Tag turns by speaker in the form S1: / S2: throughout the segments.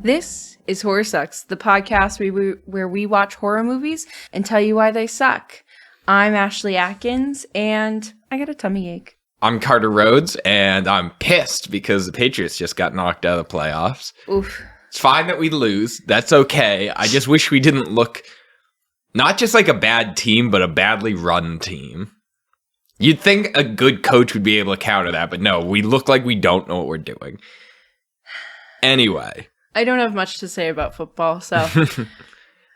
S1: This is Horror Sucks, the podcast where we watch horror movies and tell you why they suck. I'm Ashley Atkins, and I got a tummy ache.
S2: I'm Carter Rhodes, and I'm pissed because the Patriots just got knocked out of the playoffs.
S1: Oof.
S2: It's fine that we lose. That's okay. I just wish we didn't look not just like a bad team, but a badly run team. You'd think a good coach would be able to counter that, but no, we look like we don't know what we're doing. Anyway.
S1: I don't have much to say about football, so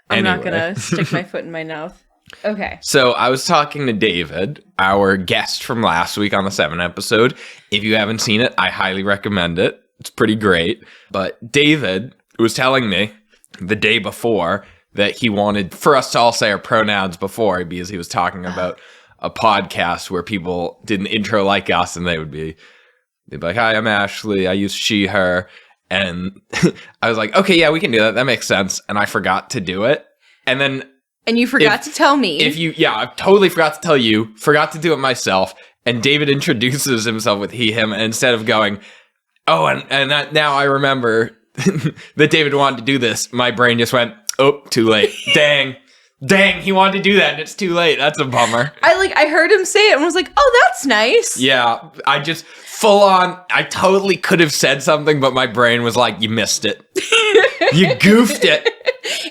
S1: I'm not going to stick my foot in my mouth. Okay.
S2: So I was talking to David, our guest from last week on the 7 episode. If you haven't seen it, I highly recommend it. It's pretty great. But David was telling me the day before that he wanted for us to all say our pronouns before, because he was talking about a podcast where people did an intro like us, and they'd be like, "Hi, I'm Ashley. I use she, her." And I was like, okay, yeah, we can do that. That makes sense. And I forgot to do it. And
S1: you forgot to tell me.
S2: I totally forgot to tell you, forgot to do it myself. And David introduces himself with he, him. And instead of going, oh, and now I remember that David wanted to do this, my brain just went, oh, too late. Dang, he wanted to do that and it's too late. That's a bummer.
S1: I heard him say it and was like, oh, that's nice.
S2: Yeah, I just full on, I totally could have said something, but my brain was like, you missed it. You goofed it.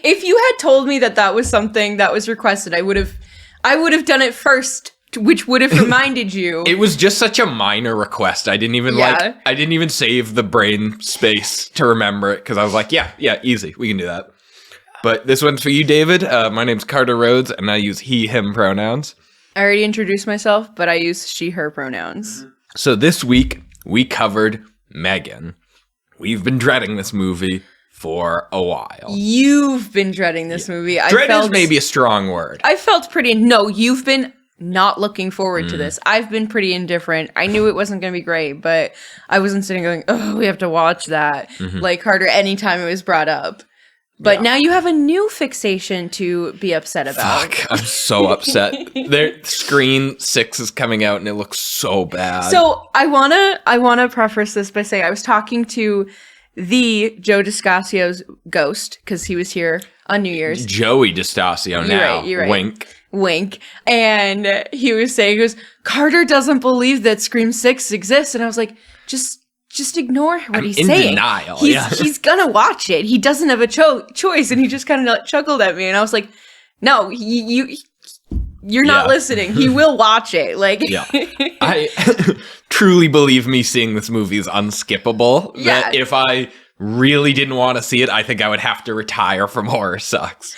S1: If you had told me that was something that was requested, I would have done it first, which would have reminded you.
S2: It was just such a minor request. I didn't even save the brain space to remember it because I was like, yeah, easy. We can do that. But this one's for you, David. My name's Carter Rhodes, and I use he, him pronouns.
S1: I already introduced myself, but I use she, her pronouns.
S2: So this week, we covered M3GAN. We've been dreading this movie for a while.
S1: You've been dreading this movie.
S2: Dread is maybe a strong word.
S1: I felt pretty... No, you've been not looking forward to this. I've been pretty indifferent. I knew it wasn't going to be great, but I wasn't sitting going, oh, we have to watch that. Like Carter, anytime it was brought up. But now you have a new fixation to be upset about.
S2: Fuck, I'm so upset. Scream 6 is coming out and it looks so bad.
S1: So I wanna preface this by saying I was talking to the Joe DeScasio's ghost, because he was here on New Year's.
S2: Joey DeStasio now.
S1: You're right.
S2: Wink.
S1: And he was saying, Carter doesn't believe that Scream 6 exists. And I was like, just ignore what he's saying.
S2: In denial.
S1: He's gonna watch it. Be doesn't have a choice, and he just kind of chuckled at me, and I was like, "No, you're not listening. He will watch it." Like,
S2: I truly believe me seeing this movie is unskippable.
S1: Yeah.
S2: That if I really didn't want to see it, I think I would have to retire from Horror Sucks.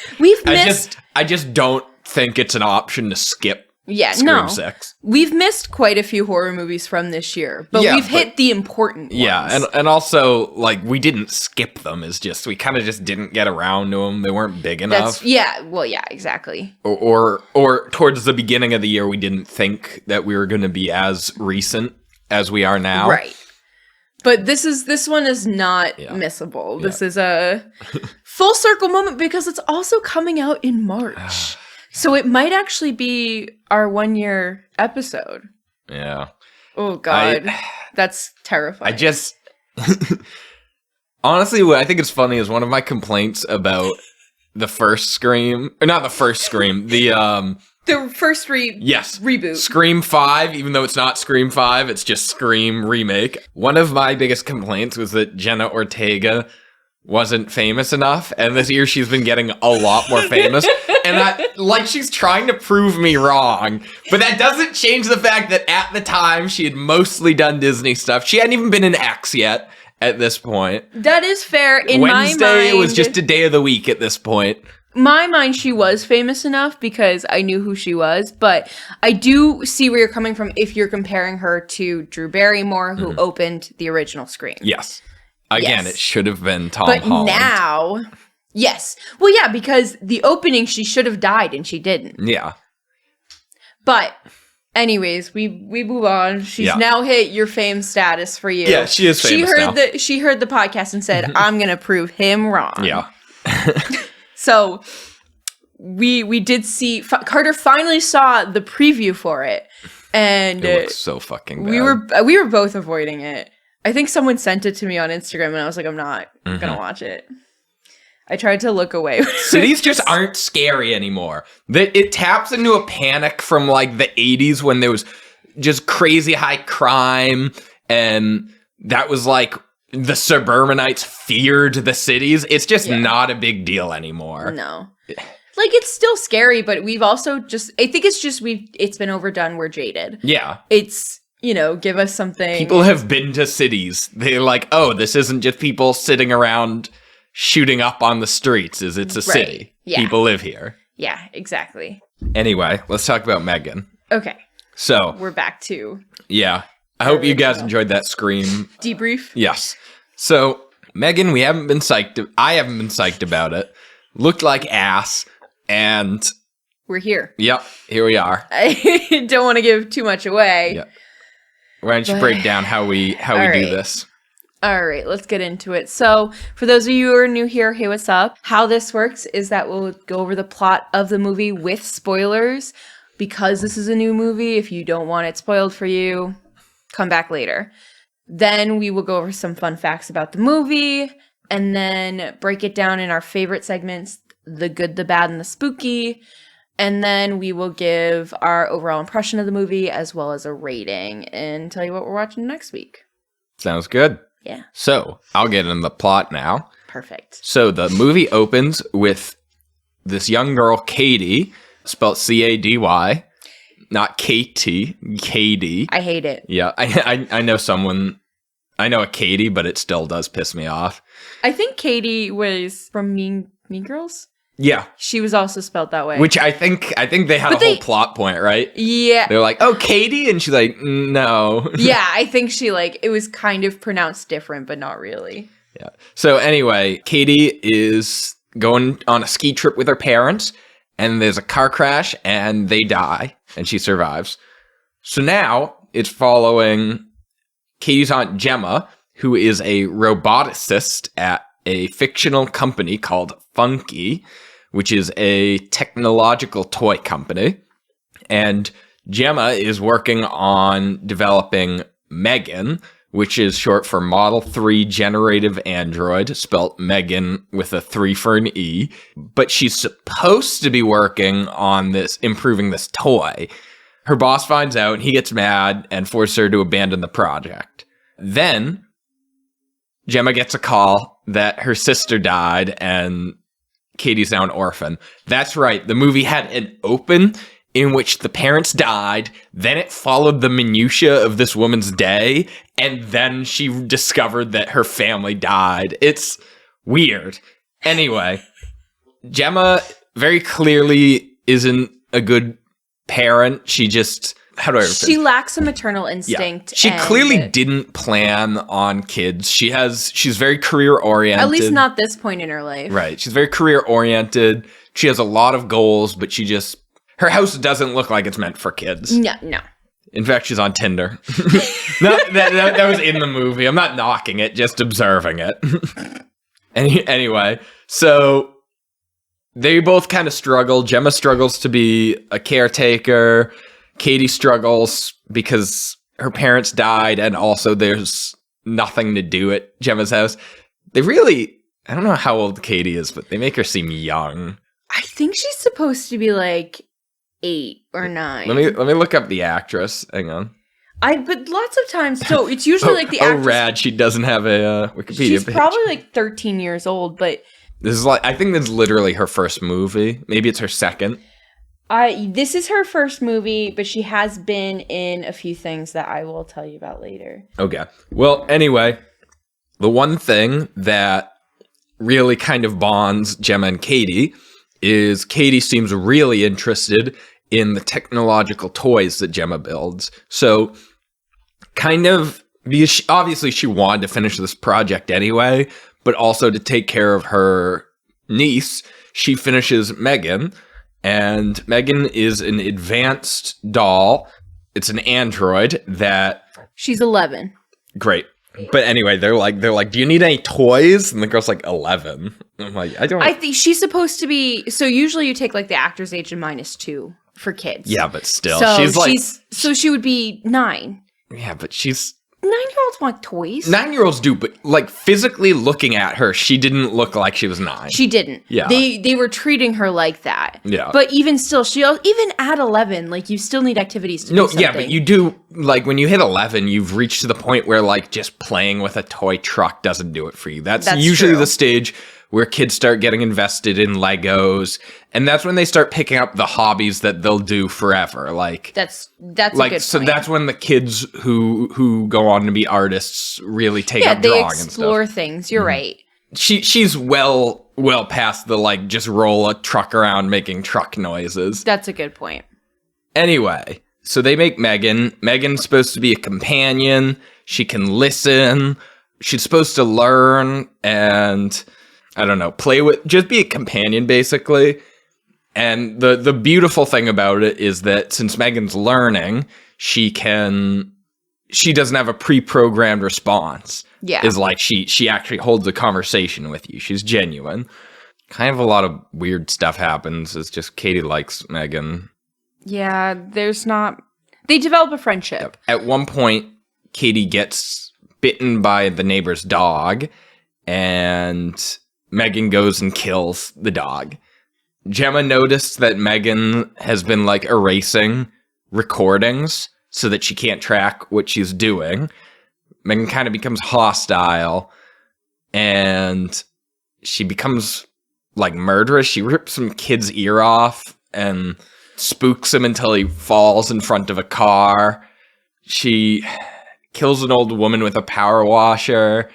S2: I just don't think it's an option to skip. Scream 6.
S1: We've missed quite a few horror movies from this year, but we've hit the important ones.
S2: Yeah, and also, like, we didn't skip them. It's just, we kind of just didn't get around to them. They weren't big enough.
S1: Exactly.
S2: Or towards the beginning of the year, we didn't think that we were going to be as recent as we are now.
S1: Right. But this one is not missable. Yeah. This is a full circle moment because it's also coming out in March. So it might actually be our 1-year episode.
S2: Yeah.
S1: Oh, God. That's terrifying.
S2: Honestly, what I think is funny is one of my complaints about the first Scream... Or not the first Scream. The
S1: first reboot.
S2: Scream 5, even though it's not Scream 5, it's just Scream Remake. One of my biggest complaints was that Jenna Ortega wasn't famous enough, and this year she's been getting a lot more famous. And she's trying to prove me wrong, but that doesn't change the fact that at the time she had mostly done Disney stuff. She hadn't even been in X yet at this point.
S1: That is fair. In
S2: Wednesday,
S1: my mind,
S2: it was just a day of the week at this point.
S1: My mind, she was famous enough because I knew who she was, but I do see where you're coming from if you're comparing her to Drew Barrymore, who opened the original Scream.
S2: Yes. Again, it should have been Tom Holland.
S1: But now, yes. Well, yeah, because the opening, she should have died, and she didn't.
S2: Yeah.
S1: But, anyways, we move on. She's now hit your fame status for you.
S2: Yeah, she is famous now.
S1: She heard the podcast and said, I'm going to prove him wrong.
S2: Yeah.
S1: So, we did see... Carter finally saw the preview for it. And
S2: it looks so fucking bad.
S1: We were both avoiding it. I think someone sent it to me on Instagram, and I was like, I'm not gonna watch it. I tried to look away.
S2: Cities just aren't scary anymore. It taps into a panic from like the 80s when there was just crazy high crime, and that was like the suburbanites feared the cities. It's just not a big deal anymore.
S1: No. Like, it's still scary, but we've also I think it's just it's been overdone. We're jaded.
S2: Yeah.
S1: It's, give us something.
S2: People have been to cities. They're like, oh, this isn't just people sitting around shooting up on the streets. It's a city.
S1: Yeah.
S2: People live here.
S1: Yeah, exactly.
S2: Anyway, let's talk about M3GAN.
S1: Okay.
S2: So.
S1: We're back to.
S2: Yeah. I hope you guys enjoyed that Scream.
S1: Debrief?
S2: Yes. So, M3GAN, I haven't been psyched about it. Looked like ass. And
S1: we're here.
S2: Yep, here we are.
S1: I don't want to give too much away.
S2: Yep. Why don't you break down how we do this?
S1: All right, let's get into it. So, for those of you who are new here, hey, what's up? How this works is that we'll go over the plot of the movie with spoilers. Because this is a new movie, if you don't want it spoiled for you, come back later. Then we will go over some fun facts about the movie, and then break it down in our favorite segments, the good, the bad, and the spooky. And then we will give our overall impression of the movie as well as a rating and tell you what we're watching next week.
S2: Sounds good.
S1: Yeah.
S2: So, I'll get into the plot now.
S1: Perfect.
S2: So, the movie opens with this young girl, Katie, spelled C-A-D-Y, not Katie, Katie.
S1: I hate it.
S2: Yeah, I know someone, I know a Katie, but it still does piss me off.
S1: I think Katie was from Mean Girls.
S2: Yeah.
S1: She was also spelled that way.
S2: Which I think they had whole plot point, right?
S1: Yeah.
S2: They're like, oh, Katie? And she's like, no.
S1: Yeah, I think it was kind of pronounced different, but not really.
S2: Yeah. So anyway, Katie is going on a ski trip with her parents, and there's a car crash, and they die, and she survives. So now it's following Katie's aunt Gemma, who is a roboticist at a fictional company called Funky, which is a technological toy company. And Gemma is working on developing M3GAN, which is short for Model 3 Generative Android, spelt M3GAN with a 3 for an E. But she's supposed to be working on improving this toy. Her boss finds out, and he gets mad and forces her to abandon the project. Then Gemma gets a call that her sister died and Katie's now an orphan. That's right. The movie had an open in which the parents died, then it followed the minutia of this woman's day, and then she discovered that her family died. It's weird. Anyway, Gemma very clearly isn't a good parent. She just...
S1: She lacks a maternal instinct.
S2: Yeah. She clearly didn't plan on kids. She's very career oriented.
S1: At least not this point in her life.
S2: Right. She's very career oriented. She has a lot of goals, but her house doesn't look like it's meant for kids.
S1: No.
S2: In fact, she's on Tinder. No, that was in the movie. I'm not knocking it, just observing it. Anyway, so they both kind of struggle. Gemma struggles to be a caretaker. Katie struggles because her parents died, and also there's nothing to do at Gemma's house. I don't know how old Katie is, but they make her seem young.
S1: I think she's supposed to be like 8 or 9.
S2: Let me look up the actress. Hang on.
S1: But lots of times, so it's usually like the actress.
S2: Oh, rad! She doesn't have a Wikipedia
S1: She's
S2: page.
S1: probably like 13 years old, but
S2: this is I think this is literally her first movie. Maybe it's her second.
S1: This is her first movie, but she has been in a few things that I will tell you about later.
S2: Okay. Well, anyway, the one thing that really kind of bonds Gemma and Katie is Katie seems really interested in the technological toys that Gemma builds. So, kind of, because obviously she wanted to finish this project anyway, but also to take care of her niece, she finishes M3GAN. And M3GAN is an advanced doll. It's an android that...
S1: She's 11.
S2: Great. But anyway, they're like, do you need any toys? And the girl's like 11. I'm like, I think
S1: she's supposed to be... So usually you take like the actor's age and -2 for kids.
S2: Yeah, but still.
S1: So she would be 9.
S2: Yeah, but she's
S1: 9-year-olds want toys.
S2: 9-year-olds do, but like physically looking at her, she didn't look like she was 9.
S1: She didn't.
S2: Yeah.
S1: They were treating her like that.
S2: Yeah.
S1: But even still, even at 11, like, you still need activities to do something.
S2: Yeah, but you do, like, when you hit 11, you've reached to the point where, like, just playing with a toy truck doesn't do it for you. That's usually
S1: true.
S2: the stage where kids start getting invested in Legos, and that's when they start picking up the hobbies that they'll do forever. Like
S1: that's
S2: like
S1: a good
S2: so
S1: point.
S2: that's when the kids who go on to be artists really take up drawing and stuff.
S1: Yeah, they explore things. You're right.
S2: She's well past the, like, just roll a truck around making truck noises.
S1: That's a good point.
S2: Anyway, so they make M3GAN. M3GAN's supposed to be a companion. She can listen. She's supposed to learn and, I don't know, just be a companion, basically. And the beautiful thing about it is that since M3GAN's learning, she doesn't have a pre-programmed response.
S1: Yeah.
S2: Is like she actually holds a conversation with you. She's genuine. Kind of a lot of weird stuff happens. It's just Katie likes M3GAN.
S1: Yeah, they develop a friendship.
S2: At one point, Katie gets bitten by the neighbor's dog, and M3GAN goes and kills the dog. Gemma noticed that M3GAN has been, like, erasing recordings so that she can't track what she's doing. M3GAN kind of becomes hostile, and she becomes, like, murderous. She rips some kid's ear off and spooks him until he falls in front of a car. She kills an old woman with a power washer.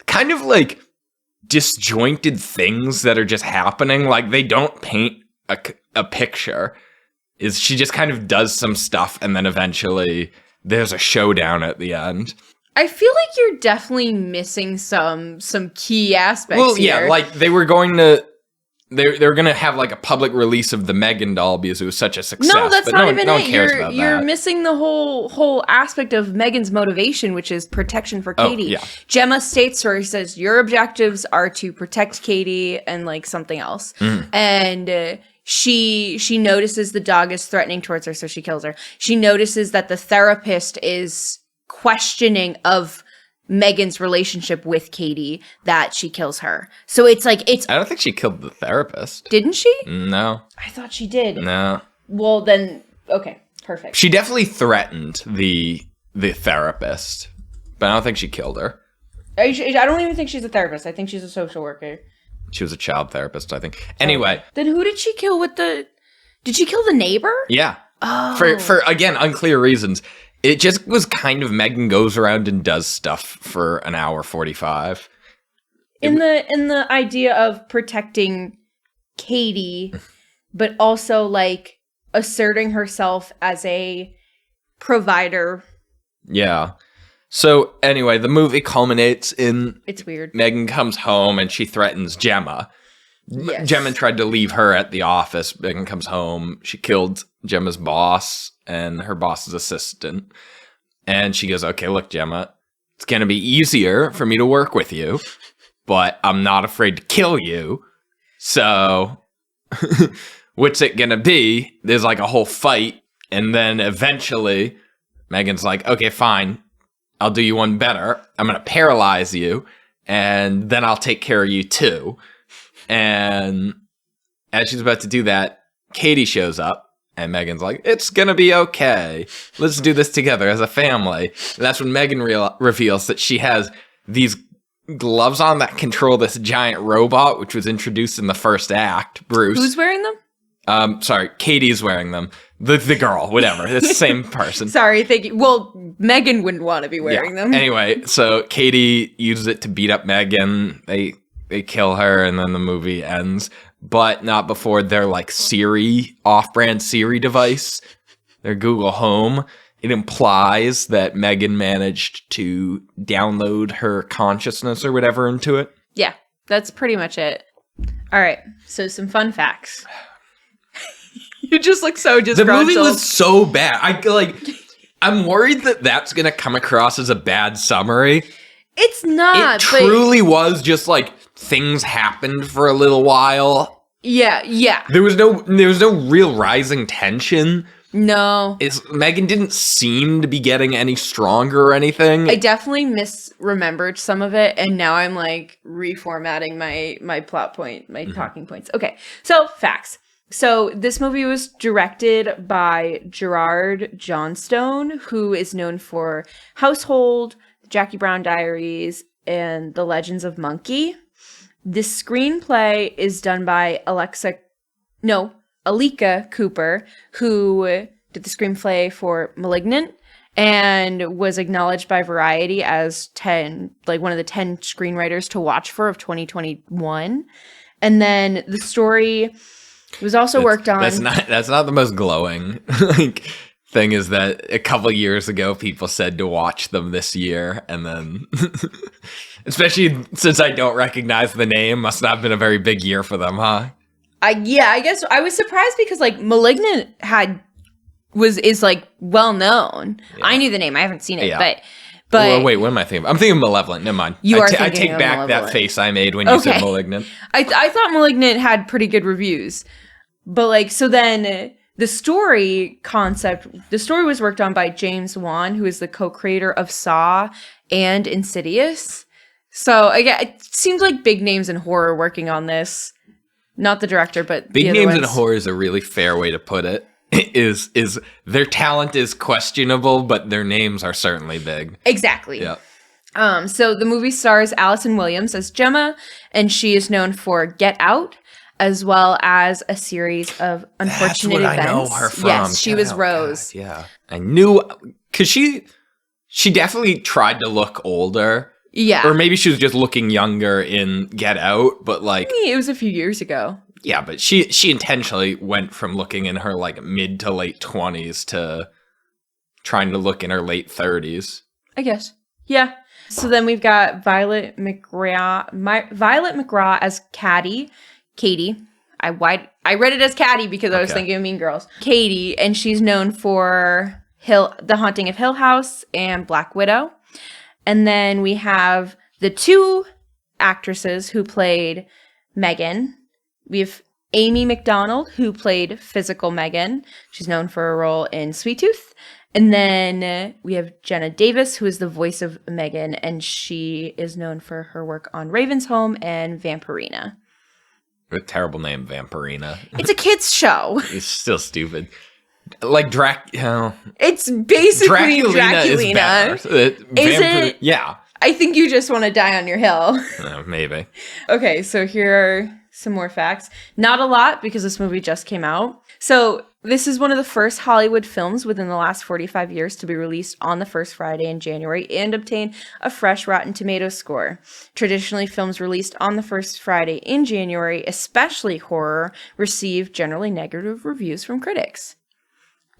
S2: Kind of, like, disjointed things that are just happening. Like, they don't paint a picture. She just kind of does some stuff, and then eventually there's a showdown at the end.
S1: I feel like you're definitely missing some key aspects here.
S2: Yeah, like, they were going to have, like, a public release of the M3GAN doll because it was such a success.
S1: No, that's not even it. You're
S2: that.
S1: missing the whole aspect of M3GAN's motivation, which is protection for Katie.
S2: Yeah.
S1: Gemma states where he says, your objectives are to protect Katie and, like, something else. And she notices the dog is threatening towards her, so she kills her. She notices that the therapist is questioning of M3GAN's relationship with Katie, that she kills her. So it's like,
S2: I don't think she killed the therapist.
S1: Didn't she?
S2: No.
S1: I thought she did.
S2: No.
S1: Well, then, okay, perfect.
S2: She definitely threatened the therapist, but I don't think she killed her.
S1: I don't even think she's a therapist. I think she's a social worker.
S2: She was a child therapist, I think. Anyway.
S1: Then who did she kill did she kill the neighbor?
S2: Yeah.
S1: Oh.
S2: For again, unclear reasons. It just was kind of M3GAN goes around and does stuff for an hour 45.
S1: In the idea of protecting Katie, but also, like, asserting herself as a provider.
S2: Yeah. So anyway, the movie culminates in
S1: It's weird.
S2: M3GAN comes home and she threatens Gemma.
S1: Yes.
S2: Gemma tried to leave her at the office. M3GAN comes home. She killed Gemma's boss and her boss's assistant. And she goes, okay, look, Gemma, it's going to be easier for me to work with you, but I'm not afraid to kill you. So what's it going to be? There's, like, a whole fight. And then eventually M3GAN's like, okay, fine. I'll do you one better. I'm going to paralyze you. And then I'll take care of you too. And as she's about to do that, Katie shows up. And M3GAN's like, it's going to be okay. Let's do this together as a family. And that's when M3GAN reveals that she has these gloves on that control this giant robot, which was introduced in the first act. Bruce.
S1: Who's wearing them?
S2: Sorry, Katie's wearing them. The girl, whatever. It's the same person.
S1: Sorry, thank you. Well, M3GAN wouldn't want to be wearing them.
S2: Anyway, so Katie uses it to beat up M3GAN. They kill her, and then the movie ends. But not before their, like, Siri, off-brand Siri device, their Google Home. It implies that M3GAN managed to download her consciousness or whatever into it.
S1: Yeah, that's pretty much it. All right, so some fun facts. You just look so disgruntled.
S2: The movie was so bad. I'm worried that that's going to come across as a bad summary.
S1: It's not.
S2: It truly was just, like, things happened for a little while.
S1: Yeah.
S2: There was no real rising tension.
S1: No.
S2: M3GAN didn't seem to be getting any stronger or anything.
S1: I definitely misremembered some of it, and now I'm like reformatting my plot point, my talking points. Okay, so facts. So this movie was directed by Gerard Johnstone, who is known for Household, Jackie Brown Diaries, and The Legends of Monkey. The screenplay is done by Alika Cooper, who did the screenplay for *Malignant* and was acknowledged by Variety as one of the 10 screenwriters to watch for of 2021. And then the story was also worked on.
S2: That's not the most glowing thing. Is that a couple years ago people said to watch them this year, and then especially since I don't recognize the name, must not have been a very big year for them, huh?
S1: I guess I was surprised because *Malignant* is well known. Yeah. I knew the name. I haven't seen it, but
S2: well, wait, what am I thinking? I'm thinking *Malevolent*. Never mind. I take back that face I made when you said *Malignant*.
S1: I thought *Malignant* had pretty good reviews, but so then the story was worked on by James Wan, who is the co-creator of Saw and Insidious. So again, it seems like big names in horror working on this. Not the director, but
S2: big
S1: the other
S2: names
S1: ones.
S2: in horror is a really fair way to put it. Is their talent is questionable, but their names are certainly big.
S1: Exactly.
S2: Yeah.
S1: So the movie stars Allison Williams as Gemma, and she is known for Get Out, as well as a series of unfortunate events.
S2: I know her from.
S1: Yes, she was Rose.
S2: God, yeah, I knew because she definitely tried to look older.
S1: Yeah.
S2: Or maybe she was just looking younger in Get Out, but
S1: it was a few years ago.
S2: Yeah, but she intentionally went from looking in her mid to late 20s to trying to look in her late 30s.
S1: I guess. Yeah. So then we've got Violet McGraw as Katie. I read it as Caddy because I was thinking of Mean Girls. Katie, and she's known for The Haunting of Hill House and Black Widow. And then we have the two actresses who played M3GAN. We have Amy McDonald, who played Physical M3GAN. She's known for a role in Sweet Tooth. And then we have Jenna Davis, who is the voice of M3GAN, and she is known for her work on Raven's Home and Vampirina.
S2: A terrible name, Vampirina.
S1: It's a kid's show.
S2: It's still stupid. It's
S1: basically Draculina.
S2: Is it? Yeah.
S1: I think you just want to die on your hill.
S2: Maybe.
S1: Okay, so here are some more facts. Not a lot because this movie just came out. So this is one of the first Hollywood films within the last 45 years to be released on the first Friday in January and obtain a fresh Rotten Tomatoes score. Traditionally, films released on the first Friday in January, especially horror, receive generally negative reviews from critics.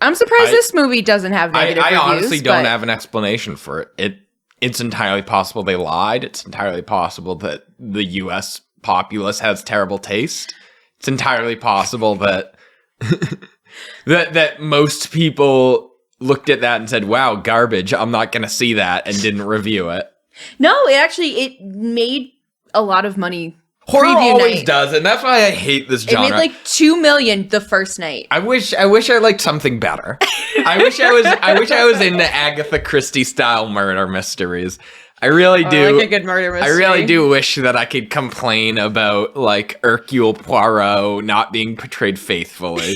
S1: I'm surprised this movie doesn't have negative reviews.
S2: I honestly don't have an explanation for it. It's entirely possible they lied. It's entirely possible that the U.S. populace has terrible taste. It's entirely possible that that most people looked at that and said, "Wow, garbage! I'm not going to see that," and didn't review it.
S1: No, it made a lot lot of money.
S2: Horror always does, and that's why I hate this genre.
S1: It made $2 million the first night.
S2: I wish I liked something better. I wish I was into Agatha Christie style murder mysteries. I really do.
S1: I like a good murder mystery.
S2: I really do wish that I could complain about Hercule Poirot not being portrayed faithfully.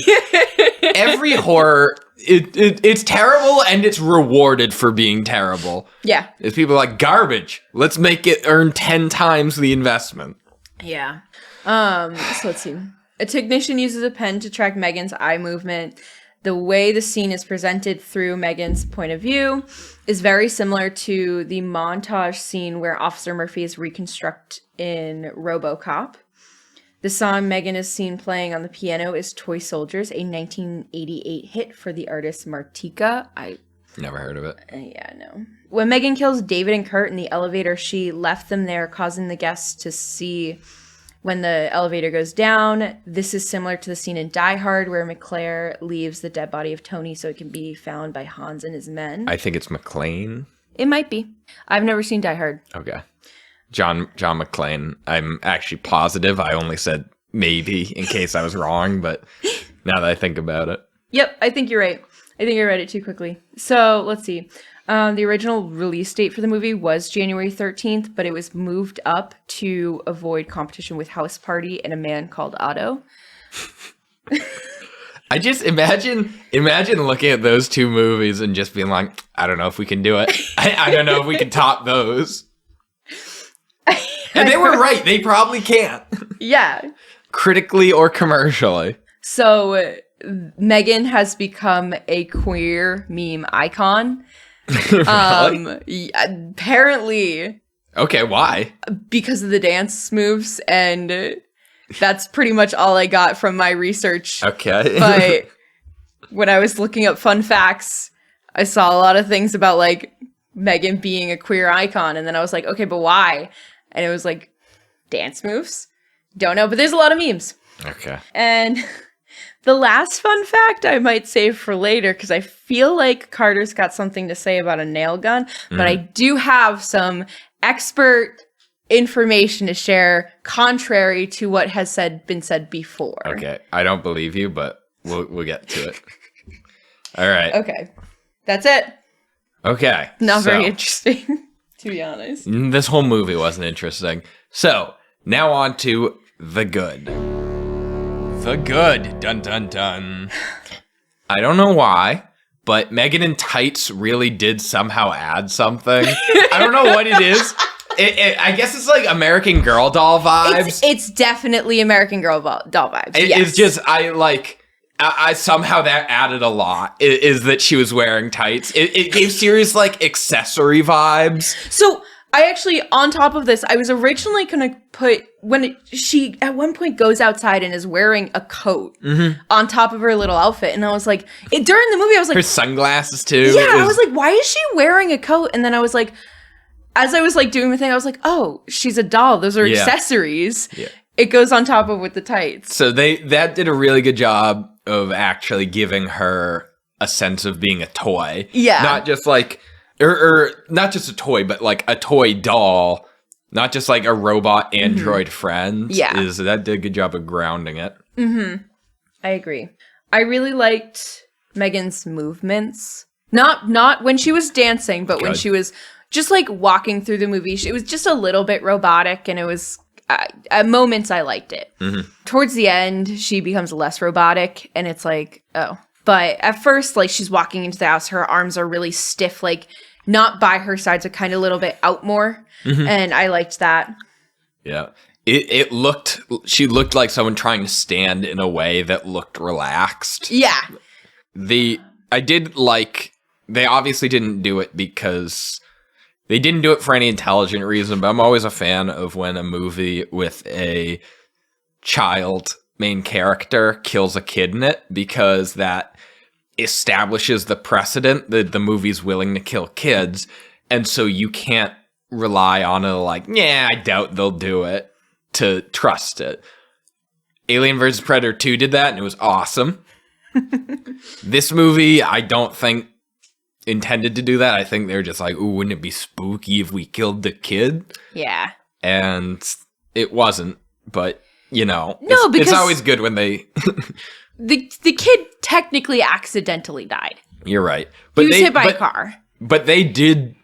S2: Every horror, it's terrible and it's rewarded for being terrible.
S1: Yeah.
S2: It's people garbage. Let's make it earn 10 times the investment.
S1: Yeah. So let's see. A technician uses a pen to track M3GAN's eye movement. The way the scene is presented through M3GAN's point of view is very similar to the montage scene where Officer Murphy is reconstructed in RoboCop. The song M3GAN is seen playing on the piano is Toy Soldiers, a 1988 hit for the artist Martika.
S2: Never heard of it.
S1: Yeah, no. When M3GAN kills David and Kurt in the elevator, she left them there, causing the guests to see when the elevator goes down. This is similar to the scene in Die Hard where McClare leaves the dead body of Tony so it can be found by Hans and his men.
S2: I think it's McClane.
S1: It might be. I've never seen Die Hard.
S2: Okay. John McClane. I'm actually positive. I only said maybe in case I was wrong, but now that I think about it.
S1: Yep, I think you're right. I think I read it too quickly. So let's see. The original release date for the movie was January 13th, but it was moved up to avoid competition with House Party and A Man Called Otto.
S2: I just imagine looking at those two movies and just being like, I don't know if we can do it. I don't know if we can top those. And they were right. They probably can't.
S1: Yeah.
S2: Critically or commercially.
S1: So M3GAN has become a queer meme icon.
S2: Really?
S1: Apparently.
S2: Okay, why?
S1: Because of the dance moves, and that's pretty much all I got from my research.
S2: Okay.
S1: But when I was looking up fun facts, I saw a lot of things about like M3GAN being a queer icon, and then I was like, okay, but why? And it was like, dance moves? Don't know, but there's a lot of memes.
S2: Okay.
S1: And the last fun fact I might save for later, because I feel like Carter's got something to say about a nail gun, but I do have some expert information to share contrary to what has been said before.
S2: Okay. I don't believe you, but we'll get to it. All right.
S1: Okay. That's it.
S2: Okay.
S1: Not very interesting, to be honest.
S2: This whole movie wasn't interesting. So, now on to The Good. The Good. Dun dun dun. I don't know why, but M3GAN in tights really did somehow add something. I don't know what it is. I guess it's like American Girl doll vibes.
S1: It's definitely American Girl doll vibes.
S2: It's just, I somehow that added a lot, is that she was wearing tights. It gave serious, like, accessory vibes.
S1: So, I actually, on top of this, I was originally going to put, she at one point goes outside and is wearing a coat on top of her little outfit. And I was like, during the movie, I was like.
S2: Her sunglasses, too.
S1: Yeah, I was like, why is she wearing a coat? And then I was like, as I was like doing the thing, I was like, oh, she's a doll. Those are accessories. Yeah. It goes on top of with the tights.
S2: So that did a really good job of actually giving her a sense of being a toy.
S1: Yeah.
S2: Not just like, or not just a toy, but like a toy doll. Not just like a robot android friend.
S1: Yeah.
S2: That did a good job of grounding it.
S1: Mm-hmm. I agree. I really liked M3GAN's movements. Not when she was dancing, but when she was just like walking through the movie. It was just a little bit robotic, and it was at moments I liked it. Towards the end, she becomes less robotic, and it's like, oh. But at first, like, she's walking into the house, her arms are really stiff, like, not by her side, so kind of a little bit out more. And I liked that. Yeah.
S2: She looked like someone trying to stand in a way that looked relaxed.
S1: Yeah.
S2: I did like, they obviously didn't do it because they didn't do it for any intelligent reason, but I'm always a fan of when a movie with a child main character kills a kid in it, because that establishes the precedent that the movie's willing to kill kids, and so you can't rely on it like, yeah, I doubt they'll do it, to trust it. Alien vs. Predator 2 did that, and it was awesome. This movie, I don't think intended to do that. I think they're just like, ooh, wouldn't it be spooky if we killed the kid?
S1: Yeah.
S2: And it wasn't, but, you know,
S1: no, because
S2: it's always good when they...
S1: the kid technically accidentally died.
S2: You're right.
S1: But he was hit by a car.
S2: But they did...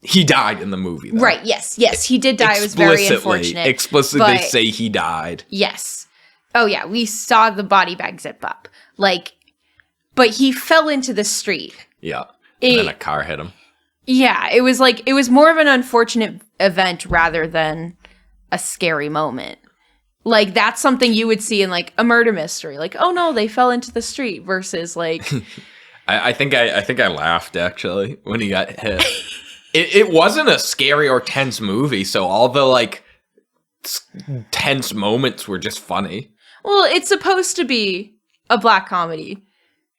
S2: He died in the movie, though.
S1: Right, yes, he did die. It was very unfortunate.
S2: Explicitly, they say he died.
S1: Yes. Oh, yeah, we saw the body bag zip up. Like, but he fell into the street.
S2: Yeah. And then a car hit him.
S1: Yeah, it was more of an unfortunate event rather than a scary moment. Like, that's something you would see in, like, a murder mystery. Like, oh, no, they fell into the street versus, like...
S2: I think I laughed, actually, when he got hit. It wasn't a scary or tense movie, so all the, like, tense moments were just funny.
S1: Well, it's supposed to be a black comedy.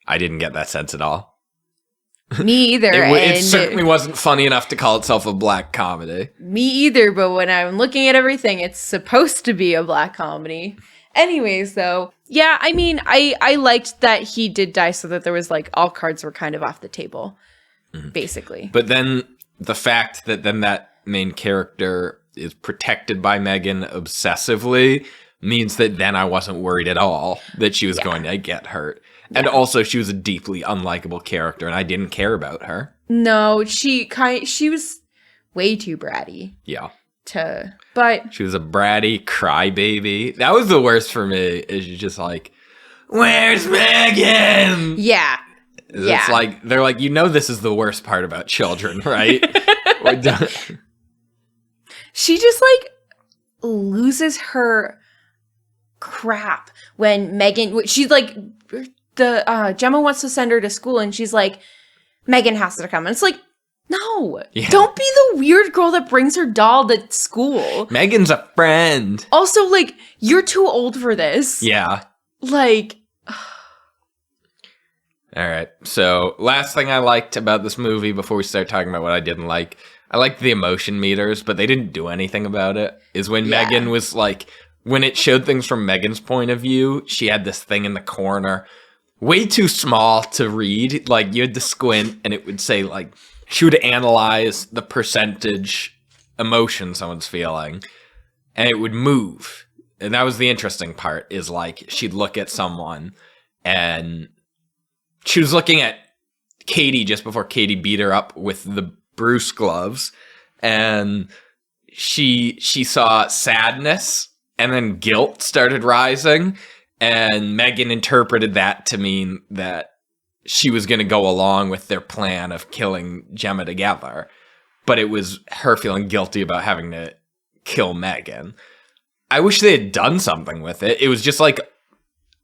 S2: I didn't get that sense at all.
S1: Me either.
S2: It certainly wasn't funny enough to call itself a black comedy.
S1: Me either, but when I'm looking at everything, it's supposed to be a black comedy. Anyways, though, yeah, I mean, I liked that he did die so that there was, like, all cards were kind of off the table, basically.
S2: But then the fact that then that main character is protected by M3GAN obsessively means that then I wasn't worried at all that she was going to get hurt. And also she was a deeply unlikable character and I didn't care about her.
S1: No, she was way too bratty.
S2: Yeah.
S1: But
S2: she was a bratty crybaby. That was the worst for me. Is you're just like, where's Megan?
S1: Yeah.
S2: It's like they're like, this is the worst part about children, right?
S1: She just like loses her crap when Megan. She's like Gemma wants to send her to school, and she's like, Megan has to come. And it's like, no, don't be the weird girl that brings her doll to school.
S2: Megan's a friend.
S1: Also, like, you're too old for this.
S2: Yeah.
S1: Like.
S2: All right. So last thing I liked about this movie before we start talking about what I didn't like, I liked the emotion meters, but they didn't do anything about it, is when Megan was like, when it showed things from Megan's point of view, she had this thing in the corner, way too small to read. Like, you had to squint and it would say, like, she would analyze the percentage emotion someone's feeling and it would move. And that was the interesting part, is like, she'd look at someone and she was looking at Katie just before Katie beat her up with the Bruce gloves, and she saw sadness and then guilt started rising, and Megan interpreted that to mean that she was going to go along with their plan of killing Gemma together, but it was her feeling guilty about having to kill Megan. I wish they had done something with it. It was just like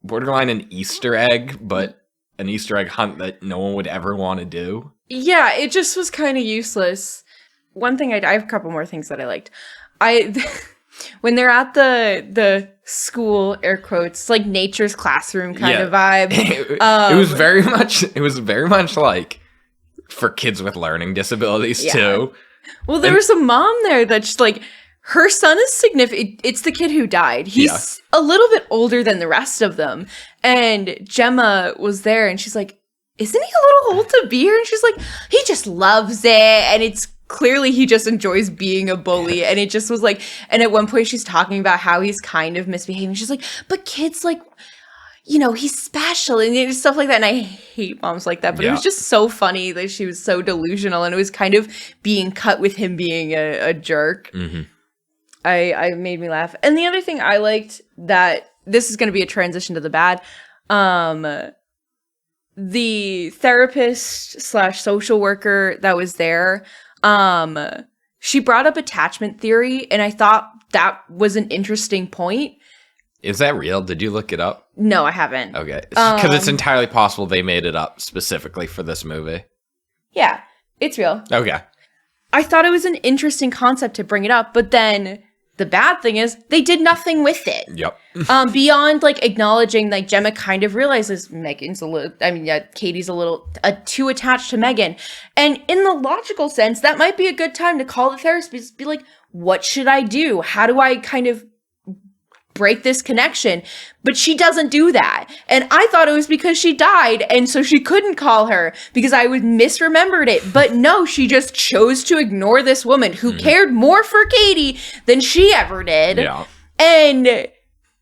S2: borderline an Easter egg, but an Easter egg hunt that no one would ever want to do.
S1: Yeah, it just was kind of useless. One thing I have a couple more things that I liked. When they're at the school, air quotes, like nature's classroom kind of vibe.
S2: It was very much like for kids with learning disabilities too.
S1: Well, there was a mom there that's like, her son is significant. It's the kid who died. He's a little bit older than the rest of them. And Gemma was there and she's like, isn't he a little old to be here? And she's like, he just loves it. And it's clearly he just enjoys being a bully. And it just was like, and at one point she's talking about how he's kind of misbehaving. She's like, but kids, like, he's special and stuff like that. And I hate moms like that. But it was just so funny that she was so delusional. And it was kind of being cut with him being a jerk. Mm-hmm. I made me laugh. And the other thing I liked, that this is going to be a transition to the bad, the therapist / social worker that was there, she brought up attachment theory, and I thought that was an interesting point.
S2: Is that real? Did you look it up?
S1: No, I haven't.
S2: Okay. Because it's entirely possible they made it up specifically for this movie.
S1: Yeah, it's real.
S2: Okay.
S1: I thought it was an interesting concept to bring it up, but then the bad thing is they did nothing with it.
S2: Yep.
S1: Beyond like acknowledging, like, Gemma kind of realizes Katie's a little too attached to Megan. And in the logical sense, that might be a good time to call the therapist, be like, what should I do? How do I kind of break this connection? But she doesn't do that. And I thought it was because she died and so she couldn't call her, because I would misremembered it. But no, she just chose to ignore this woman who cared more for Katie than she ever did. Yeah. And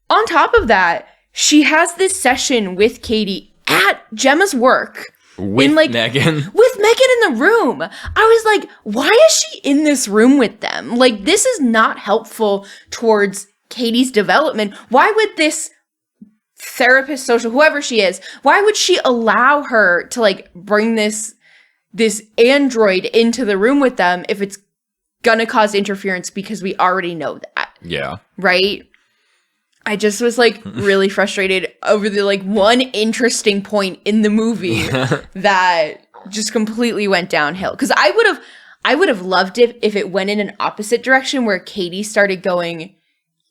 S1: on top of that, she has this session with Katie at Gemma's work.
S2: With Megan?
S1: With Megan in the room. I was like, why is she in this room with them? Like, this is not helpful towards Katie's development. Why would this therapist, whoever she is, why would she allow her to like bring this android into the room with them if it's gonna cause interference, because we already know that.
S2: Yeah. Right?
S1: I just was like really frustrated over the like one interesting point in the movie that just completely went downhill. Because I would have loved it if it went in an opposite direction, where Katie started going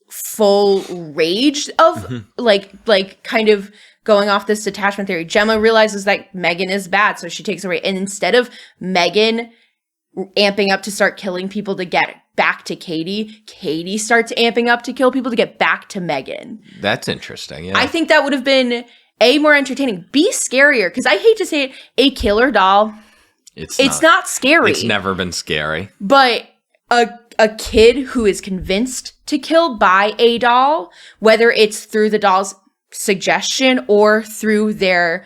S1: full rage of like kind of going off this detachment theory. Gemma realizes that Megan is bad, so she takes away. And instead of Megan amping up to start killing people to get back to Katie, Katie starts amping up to kill people to get back to Megan.
S2: That's interesting. Yeah,
S1: I think that would have been more entertaining, scarier, because I hate to say it, a killer doll. It's not scary.
S2: It's never been scary.
S1: But a kid who is convinced to kill by a doll, whether it's through the doll's suggestion or through their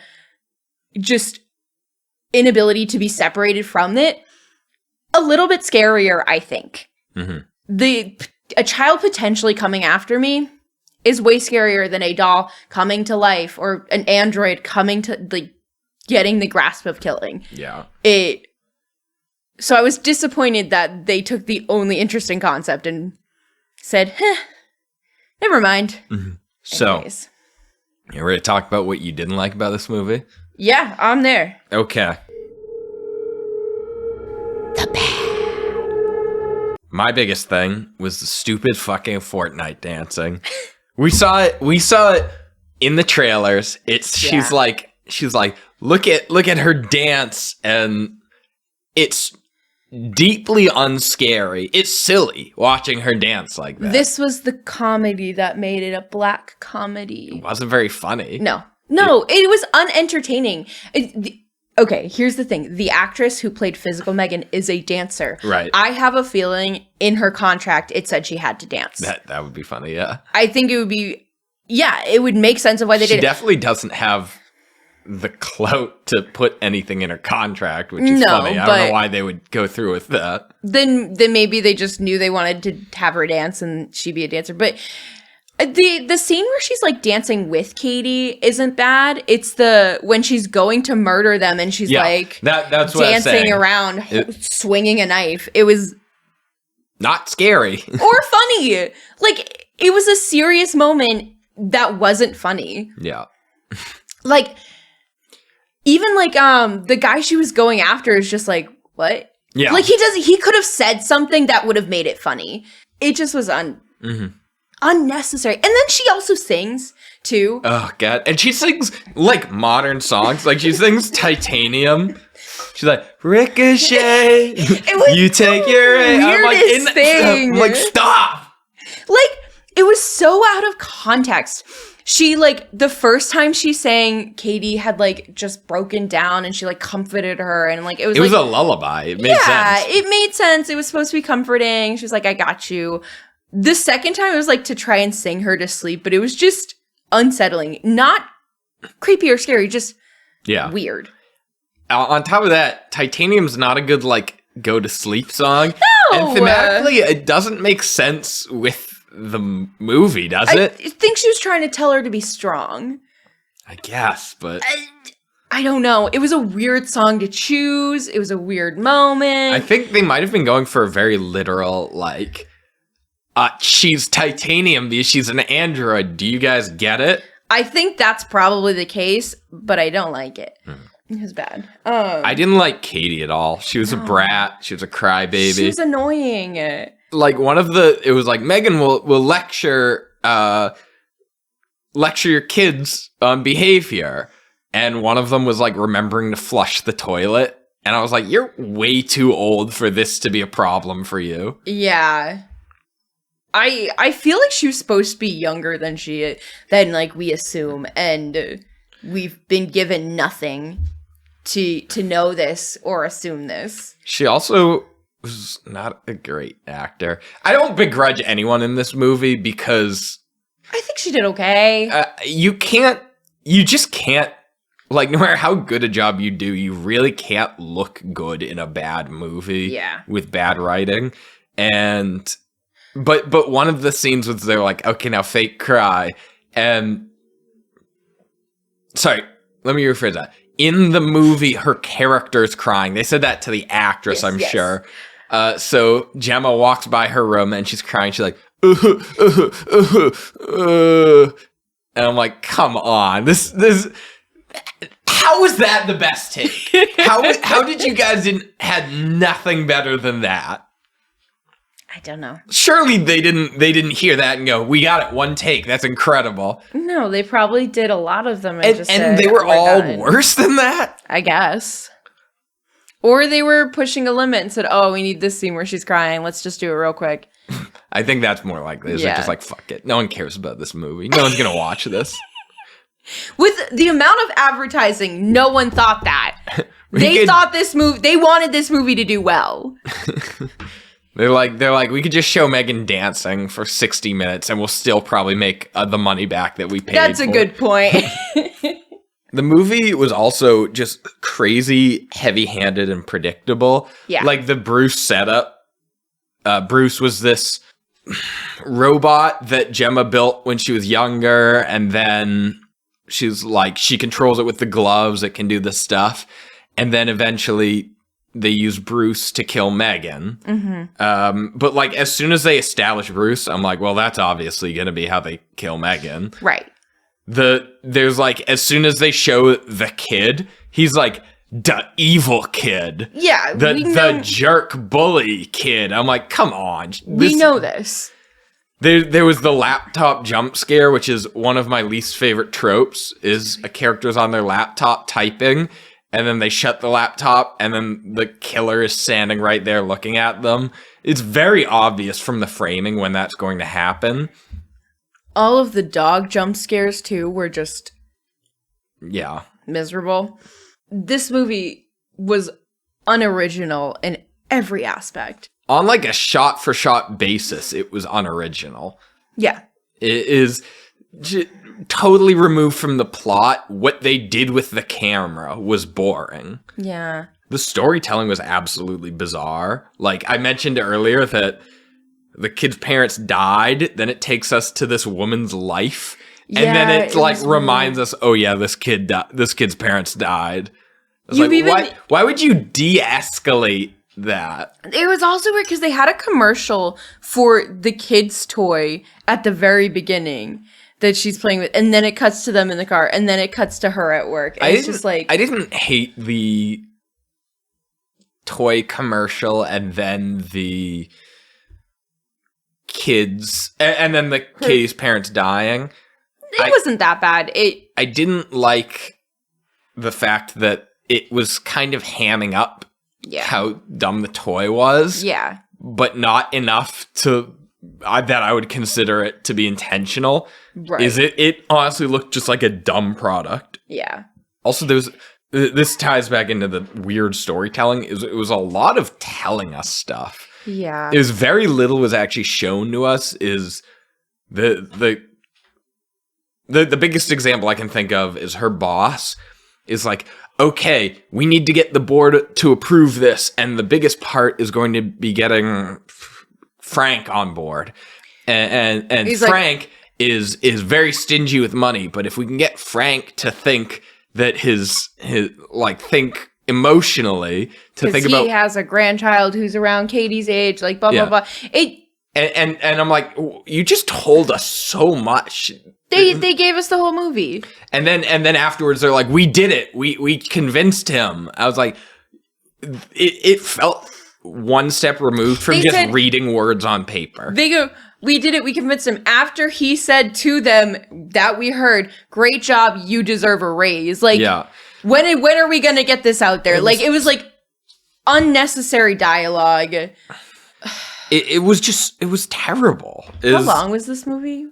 S1: just inability to be separated from it, a little bit scarier, I think. A child potentially coming after me is way scarier than a doll coming to life or an android coming to, like, getting the grasp of killing.
S2: Yeah.
S1: So I was disappointed that they took the only interesting concept and said, never mind.
S2: So,
S1: Anyways.
S2: you ready to talk about what you didn't like about this movie?
S1: Yeah, I'm there.
S2: Okay.
S1: The bad.
S2: My biggest thing was the stupid fucking Fortnite dancing. We saw it in the trailers. She's like, look at her dance, and it's deeply unscary. It's silly watching her dance like that.
S1: This was the comedy that made it a black comedy.
S2: It wasn't very funny.
S1: No, it was unentertaining. Okay, here's the thing. The actress who played Physical M3GAN is a dancer.
S2: Right.
S1: I have a feeling in her contract it said she had to dance.
S2: That would be funny, yeah.
S1: I think it would be, it would make sense of why they did it.
S2: She definitely doesn't have the clout to put anything in her contract, which is funny. I don't know why they would go through with that.
S1: Then maybe they just knew they wanted to have her dance and she be a dancer. But the scene where she's like dancing with Katie isn't bad. It's when she's going to murder them and she's like
S2: that's what
S1: dancing around, swinging a knife. It was
S2: not scary
S1: or funny. Like, it was a serious moment that wasn't funny.
S2: Yeah.
S1: Like, even like the guy she was going after is just like, what?
S2: Yeah.
S1: Like, he could have said something that would have made it funny. It just was unnecessary. And then she also sings too.
S2: Oh god. And she sings like modern songs. Like, she sings Titanium. She's like, Ricochet. You take your
S1: weirdest thing.
S2: I'm like, stop.
S1: Like, it was so out of context. She, like, the first time she sang, Katie had, like, just broken down and she, like, comforted her. And, like, it was
S2: a lullaby. It made sense.
S1: Yeah, it made sense. It was supposed to be comforting. She was like, I got you. The second time, it was, like, to try and sing her to sleep. But it was just unsettling. Not creepy or scary, just weird.
S2: On top of that, Titanium's not a good, like, go-to-sleep song.
S1: No!
S2: And thematically, it doesn't make sense with the movie, does it?
S1: I think she was trying to tell her to be strong.
S2: I guess, but
S1: I don't know. It was a weird song to choose. It was a weird moment.
S2: I think they might have been going for a very literal, like, she's Titanium because she's an android. Do you guys get it?
S1: I think that's probably the case, but I don't like it. It was bad.
S2: I didn't like Katie at all. She was a brat. She was a crybaby.
S1: She was annoying.
S2: Like, it was like, M3GAN will lecture your kids on behavior. And one of them was like remembering to flush the toilet. And I was like, you're way too old for this to be a problem for you.
S1: Yeah. I feel like she was supposed to be younger than like we assume. And we've been given nothing to know this or assume this.
S2: She also was not a great actor. I don't begrudge anyone in this movie because
S1: I think she did okay.
S2: You just can't, like, no matter how good a job you do, you really can't look good in a bad movie with bad writing. And but one of the scenes was they're like, okay, now fake cry. And sorry, let me rephrase that. In the movie, her character's crying. They said that to the actress, I'm sure. So Gemma walks by her room and she's crying. She's like, and I'm like, come on, this. How is that the best take? How did you guys had nothing better than that?
S1: I don't know.
S2: Surely they didn't hear that and go, we got it, one take. That's incredible.
S1: No, they probably did a lot of them
S2: and they were all worse than that?
S1: I guess. Or they were pushing a limit and said, oh, we need this scene where she's crying. Let's just do it real quick.
S2: I think that's more likely. They're just like, fuck it. No one cares about this movie. No one's going to watch this.
S1: With the amount of advertising, no one thought that. They wanted this movie to do well.
S2: They're like, we could just show Megan dancing for 60 minutes and we'll still probably make the money back that we paid.
S1: That's a good point.
S2: The movie was also just crazy, heavy-handed, and predictable.
S1: Yeah.
S2: Like the Bruce setup. Bruce was this robot that Gemma built when she was younger, and then she's like, she controls it with the gloves, it can do this stuff. And then eventually they use Bruce to kill Megan. Mm-hmm. But like, as soon as they establish Bruce, I'm like, well, that's obviously going to be how they kill Megan.
S1: Right.
S2: There's like, as soon as they show the kid, he's like, the evil kid.
S1: Yeah.
S2: The jerk bully kid. I'm like, come on.
S1: We know this.
S2: There was the laptop jump scare, which is one of my least favorite tropes, is a character's on their laptop typing, and then they shut the laptop, and then the killer is standing right there looking at them. It's very obvious from the framing when that's going to happen.
S1: All of the dog jump scares, too, were just...
S2: yeah.
S1: Miserable. This movie was unoriginal in every aspect.
S2: On like a shot-for-shot basis, it was unoriginal.
S1: Yeah.
S2: It is totally removed from the plot. What they did with the camera was boring.
S1: Yeah.
S2: The storytelling was absolutely bizarre. Like, I mentioned earlier that the kid's parents died, then it takes us to this woman's life, and then it like reminds us, oh yeah, this kid's parents died. It's like, why would you de-escalate that?
S1: It was also weird because they had a commercial for the kid's toy at the very beginning that she's playing with, and then it cuts to them in the car, and then it cuts to her at work. And it's just like,
S2: I didn't hate the toy commercial and then the kids and then the kid's parents dying.
S1: It wasn't that bad.
S2: I didn't like the fact that it was kind of hamming up how dumb the toy was.
S1: Yeah.
S2: But not enough to that I would consider it to be intentional.
S1: Right.
S2: It honestly looked just like a dumb product.
S1: Yeah.
S2: Also, this ties back into the weird storytelling. It was a lot of telling us stuff.
S1: Yeah.
S2: Is very little was actually shown to us. Is the biggest example I can think of is her boss is like, okay, we need to get the board to approve this, and the biggest part is going to be getting Frank on board, and Frank like, is very stingy with money. But if we can get Frank to think that his like think emotionally to think about,
S1: he has a grandchild who's around Katie's age, like blah blah blah.
S2: And I'm like, you just told us so much.
S1: They gave us the whole movie. And
S2: then afterwards they're like, we did it. We convinced him. I was like, it felt one step removed from just reading words on paper.
S1: They go, we did it. We convinced him. After he said to them that we heard, great job, you deserve a raise. Like, when are we going to get this out there? It was like unnecessary dialogue.
S2: It was terrible.
S1: How long was this movie?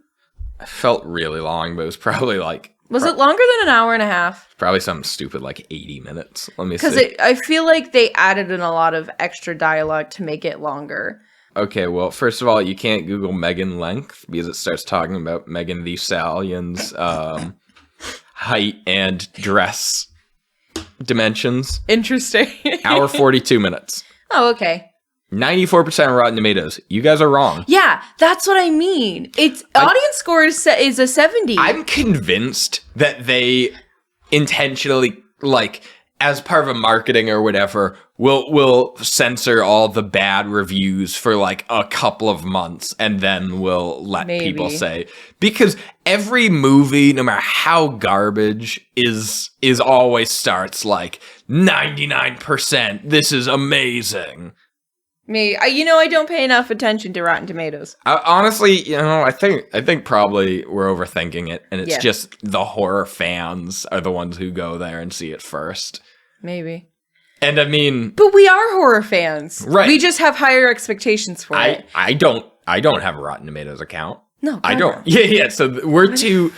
S2: It felt really long, but it was probably like...
S1: Was it longer than an hour and a half?
S2: Probably something stupid like 80 minutes. Let me see.
S1: Because I feel like they added in a lot of extra dialogue to make it longer.
S2: Okay, well, first of all, you can't Google Megan length because it starts talking about Megan Thee Stallion's height and dress dimensions.
S1: Interesting.
S2: Hour 42 minutes.
S1: Oh, okay.
S2: 94% Rotten Tomatoes. You guys are wrong.
S1: Yeah, that's what I mean. Audience score is a 70.
S2: I'm convinced that they intentionally, like, as part of a marketing or whatever, will censor all the bad reviews for like a couple of months and then will let people say. Because every movie, no matter how garbage, is always starts like 99%. This is amazing.
S1: I don't pay enough attention to Rotten Tomatoes.
S2: Honestly, I think probably we're overthinking it, and it's just the horror fans are the ones who go there and see it first.
S1: Maybe.
S2: And I mean,
S1: but we are horror fans,
S2: right?
S1: We just have higher expectations for it.
S2: I don't have a Rotten Tomatoes account.
S1: No,
S2: I don't. Yeah. So we're two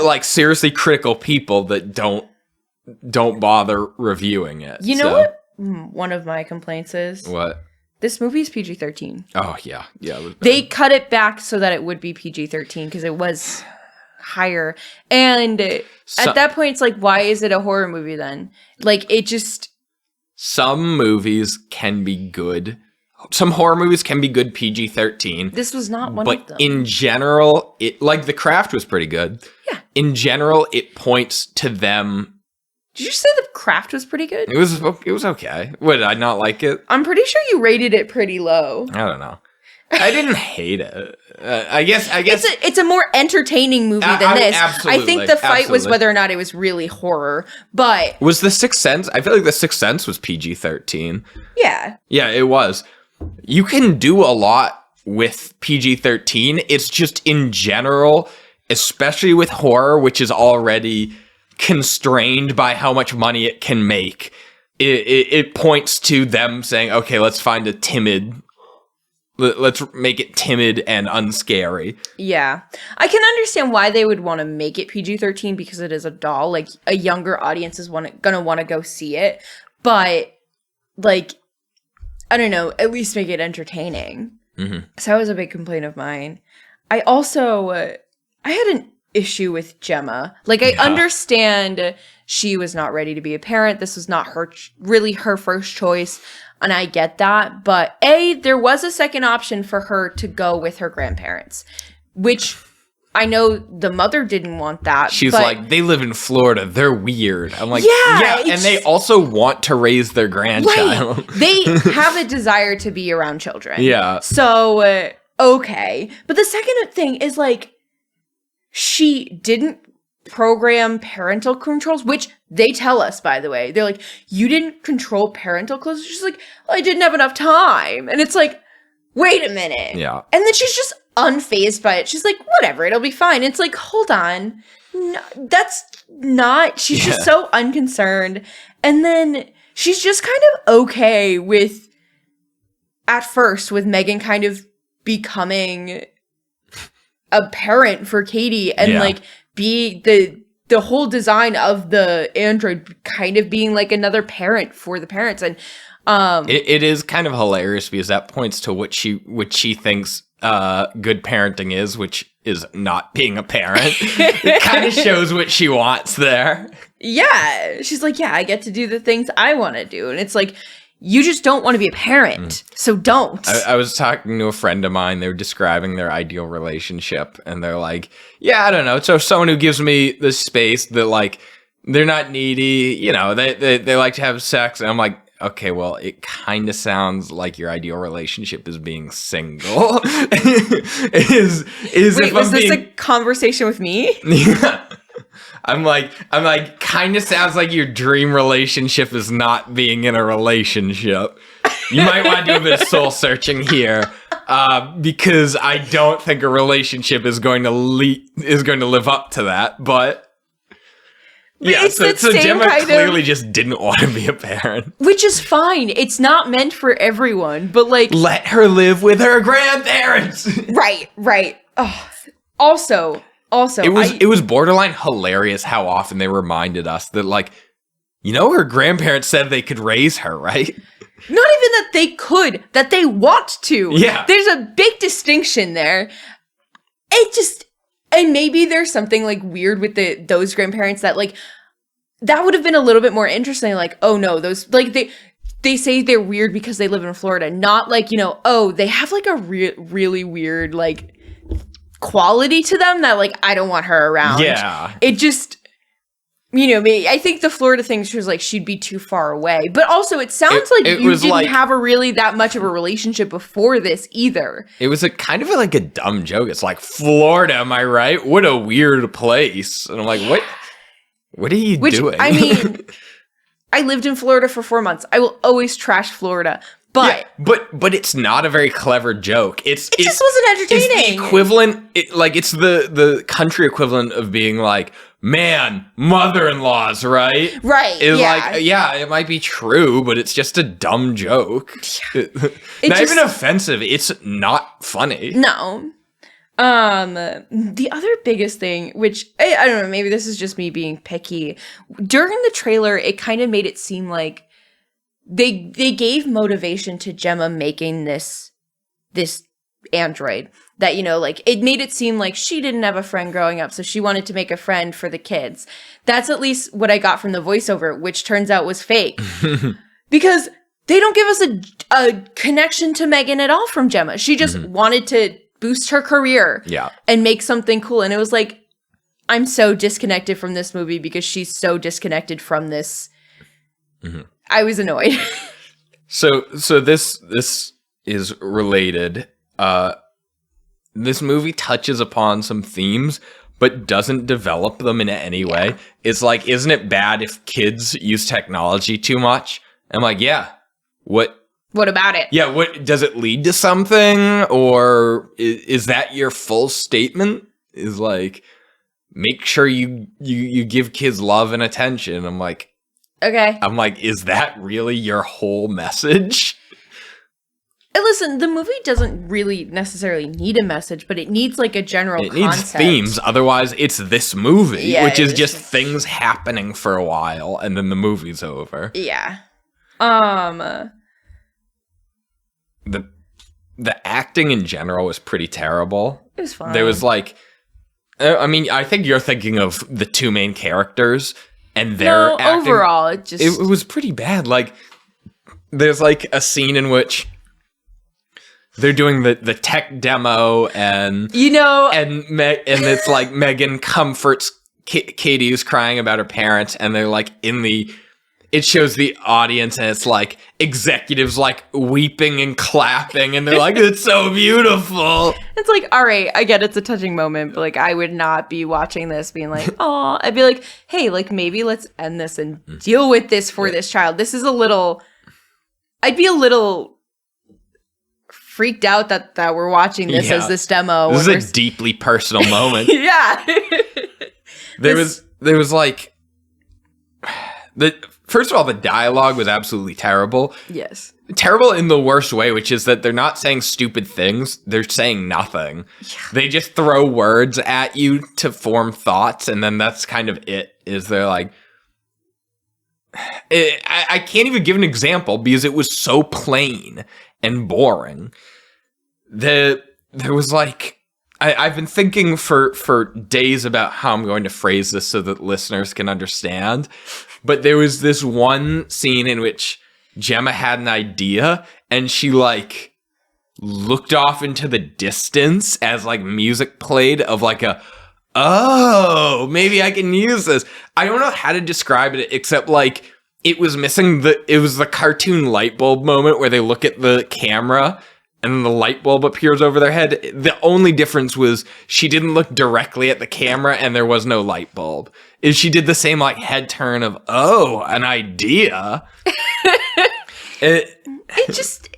S2: like seriously critical people that don't bother reviewing it.
S1: You know what? One of my complaints is
S2: what?
S1: This movie's PG-13.
S2: Oh, yeah. Yeah. It was bad.
S1: They cut it back so that it would be PG-13 because it was higher. And at that point, it's like, why is it a horror movie then? Like, it just...
S2: Some movies can be good. Some horror movies can be good PG-13.
S1: This was not one
S2: but
S1: of them.
S2: in general, like The Craft was pretty good.
S1: Yeah.
S2: In general, it points to them.
S1: Did you say The Craft was pretty good?
S2: It was okay. Would I not like it?
S1: I'm pretty sure you rated it pretty low.
S2: I don't know. I didn't hate it. I guess
S1: it's a more entertaining movie than this.
S2: Absolutely,
S1: I think the fight was
S2: absolutely.
S1: whether or not it was really horror, but
S2: Was The Sixth Sense? I feel like The Sixth Sense was PG-13.
S1: yeah.
S2: Yeah, it was. You can do a lot with PG-13. It's just in general, especially with horror, which is already constrained by how much money it can make. It points to them saying, okay, let's find let's make it timid and unscary.
S1: Yeah. I can understand why they would want to make it PG-13 because it is a doll. Like, a younger audience is gonna want to go see it. But, like, I don't know, at least make it entertaining. Mm-hmm. So that was a big complaint of mine. I also, I had an issue with Gemma. Like, I understand she was not ready to be a parent. This was not really her first choice. And I get that. But there was a second option for her to go with her grandparents, which I know the mother didn't want that.
S2: She's like, they live in Florida. They're weird. I'm like,
S1: yeah.
S2: And they also want to raise their grandchild.
S1: Right. They have a desire to be around children.
S2: Yeah.
S1: So, okay. But the second thing is, like, she didn't program parental controls, which they tell us, by the way. They're like, you didn't control parental controls? She's like, I didn't have enough time. And it's like, wait a minute.
S2: Yeah.
S1: And then she's just unfazed by it. She's like, whatever, it'll be fine. It's like, hold on. No, that's not. She's just so unconcerned. And then she's just kind of okay with, at first, with M3GAN kind of becoming a parent for Katie and like be the whole design of the android kind of being like another parent for the parents. And
S2: it is kind of hilarious because that points to what she thinks good parenting is, which is not being a parent. It kind of shows what she wants there.
S1: Yeah. She's like, yeah, I get to do the things I want to do. And it's like, you just don't want to be a parent, so don't.
S2: I was talking to a friend of mine. They were describing their ideal relationship, and they're like, yeah, I don't know. So someone who gives me the space that, like, they're not needy, you know, they like to have sex. And I'm like, okay, well, it kind of sounds like your ideal relationship is being single.
S1: Wait, was this a conversation with me?
S2: Yeah. I'm like, kind of sounds like your dream relationship is not being in a relationship. You might want to do a bit of soul searching here, because I don't think a relationship is going to live up to that. But yeah,
S1: it's
S2: so Gemma clearly just didn't want to be a parent,
S1: which is fine. It's not meant for everyone, but like,
S2: let her live with her grandparents.
S1: Right. Oh. Also,
S2: it was borderline hilarious how often they reminded us that, like, you know, her grandparents said they could raise her, right?
S1: Not even that they could, that they want to.
S2: Yeah.
S1: There's a big distinction there. And maybe there's something like weird with those grandparents that, like, that would have been a little bit more interesting. Like, oh no, those, like, they say they're weird because they live in Florida, not like, you know, oh, they have like a really weird, like, quality to them that, like, I don't want her around.
S2: Yeah.
S1: It just, you know, I think the Florida thing, she was like, she'd be too far away. But also, it sounds like you didn't have that much of a relationship before this either.
S2: It was a kind of like a dumb joke. It's like, Florida, am I right? What a weird place. And I'm like, what are you doing?
S1: I mean, I lived in Florida for 4 months. I will always trash Florida. But,
S2: yeah, but it's not a very clever joke. It just
S1: wasn't entertaining.
S2: It's the equivalent, it's the country equivalent of being like, man, mother-in-laws, right?
S1: Right.
S2: It's like, yeah, it might be true, but it's just a dumb joke. Not even offensive. It's not funny.
S1: No. The other biggest thing, which I don't know, maybe this is just me being picky. During the trailer, it kind of made it seem like they gave motivation to Gemma making this android that, you know, like it made it seem like she didn't have a friend growing up, so she wanted to make a friend for the kids. That's at least what I got from the voiceover, which turns out was fake. Because they don't give us a connection to M3GAN at all from Gemma. She just wanted to boost her career and make something cool. And it was like, I'm so disconnected from this movie because she's so disconnected from this. I was annoyed.
S2: So this is related. This movie touches upon some themes, but doesn't develop them in any way. It's like, isn't it bad if kids use technology too much? I'm like, yeah. What about it? Yeah, what does it lead to something? Or is that your full statement? Is like, make sure you give kids love and attention. I'm like,
S1: okay.
S2: Is that really your whole message?
S1: Listen, the movie doesn't really necessarily need a message, but it needs like a general concept. It needs
S2: themes, otherwse it's this movie, which is just things happening for a while and then the movie's over.
S1: Yeah.
S2: The acting in general was pretty terrible.
S1: It was fine.
S2: There was like, I mean, I think you're thinking of the two main characters and their acting.
S1: Overall,
S2: it was pretty bad. Like, there's like a scene in which they're doing the tech demo and and it's like M3GAN comforts Katie, who's crying about her parents, and they're like it shows the audience, and it's like executives like weeping and clapping, and they're like, it's so beautiful.
S1: It's like, all right, I get it's a touching moment, but like I would not be watching this being like, oh, I'd be like, hey, like maybe let's end this and deal with this for this child. This is I'd be a little freaked out that we're watching this as this demo.
S2: This is a deeply personal moment.
S1: Yeah.
S2: There was like first of all, the dialogue was absolutely terrible.
S1: Yes.
S2: Terrible in the worst way, which is that they're not saying stupid things. They're saying nothing. Yeah. They just throw words at you to form thoughts, and then that's kind of it. Is they're like, I can't even give an example because it was so plain and boring. There was like, I've been thinking for days about how I'm going to phrase this so that listeners can understand. But there was this one scene in which Gemma had an idea and she like looked off into the distance as like music played of like oh, maybe I can use this. I don't know how to describe it except like it was missing it was the cartoon light bulb moment where they look at the camera and then the light bulb appears over their head. The only difference was she didn't look directly at the camera and there was no light bulb. She did the same like head turn of, oh, an idea.
S1: It just,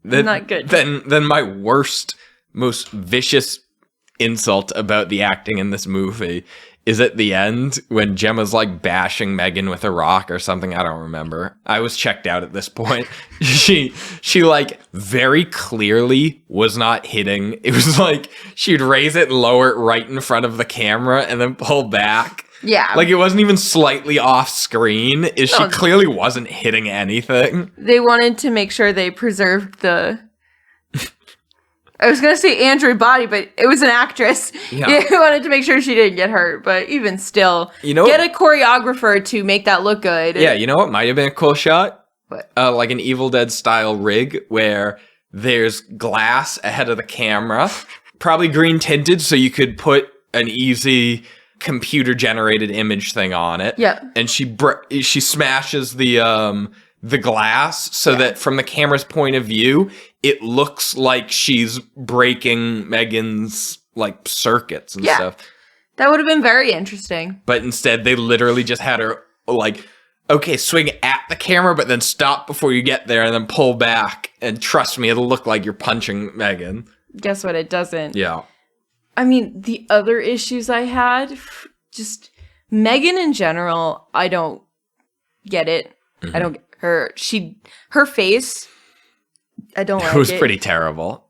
S1: not good.
S2: Then my worst, most vicious insult about the acting in this movie is at the end when Gemma's like bashing M3GAN with a rock or something. I don't remember. I was checked out at this point. She like very clearly was not hitting. It was like she'd raise it and lower it right in front of the camera and then pull back.
S1: Yeah.
S2: Like it wasn't even slightly off screen. She clearly wasn't hitting anything.
S1: They wanted to make sure they preserved the... I was going to say android body, but it was an actress. Yeah. They wanted to make sure she didn't get hurt, but even still, get a choreographer to make that look good.
S2: Yeah, you know what might have been a cool shot?
S1: What?
S2: Like an Evil Dead style rig where there's glass ahead of the camera, probably green tinted, so you could put an easy computer generated image thing on it.
S1: Yeah.
S2: And she smashes the glass so that from the camera's point of view, it looks like she's breaking M3GAN's like circuits and stuff.
S1: That would have been very interesting.
S2: But instead, they literally just had her like, okay, swing at the camera, but then stop before you get there and then pull back. And trust me, it'll look like you're punching M3GAN. Guess
S1: what? It doesn't.
S2: Yeah.
S1: I mean, the other issues I had, just M3GAN in general, I don't get it. Mm-hmm. I don't get her face. I don't like it.
S2: It was pretty terrible.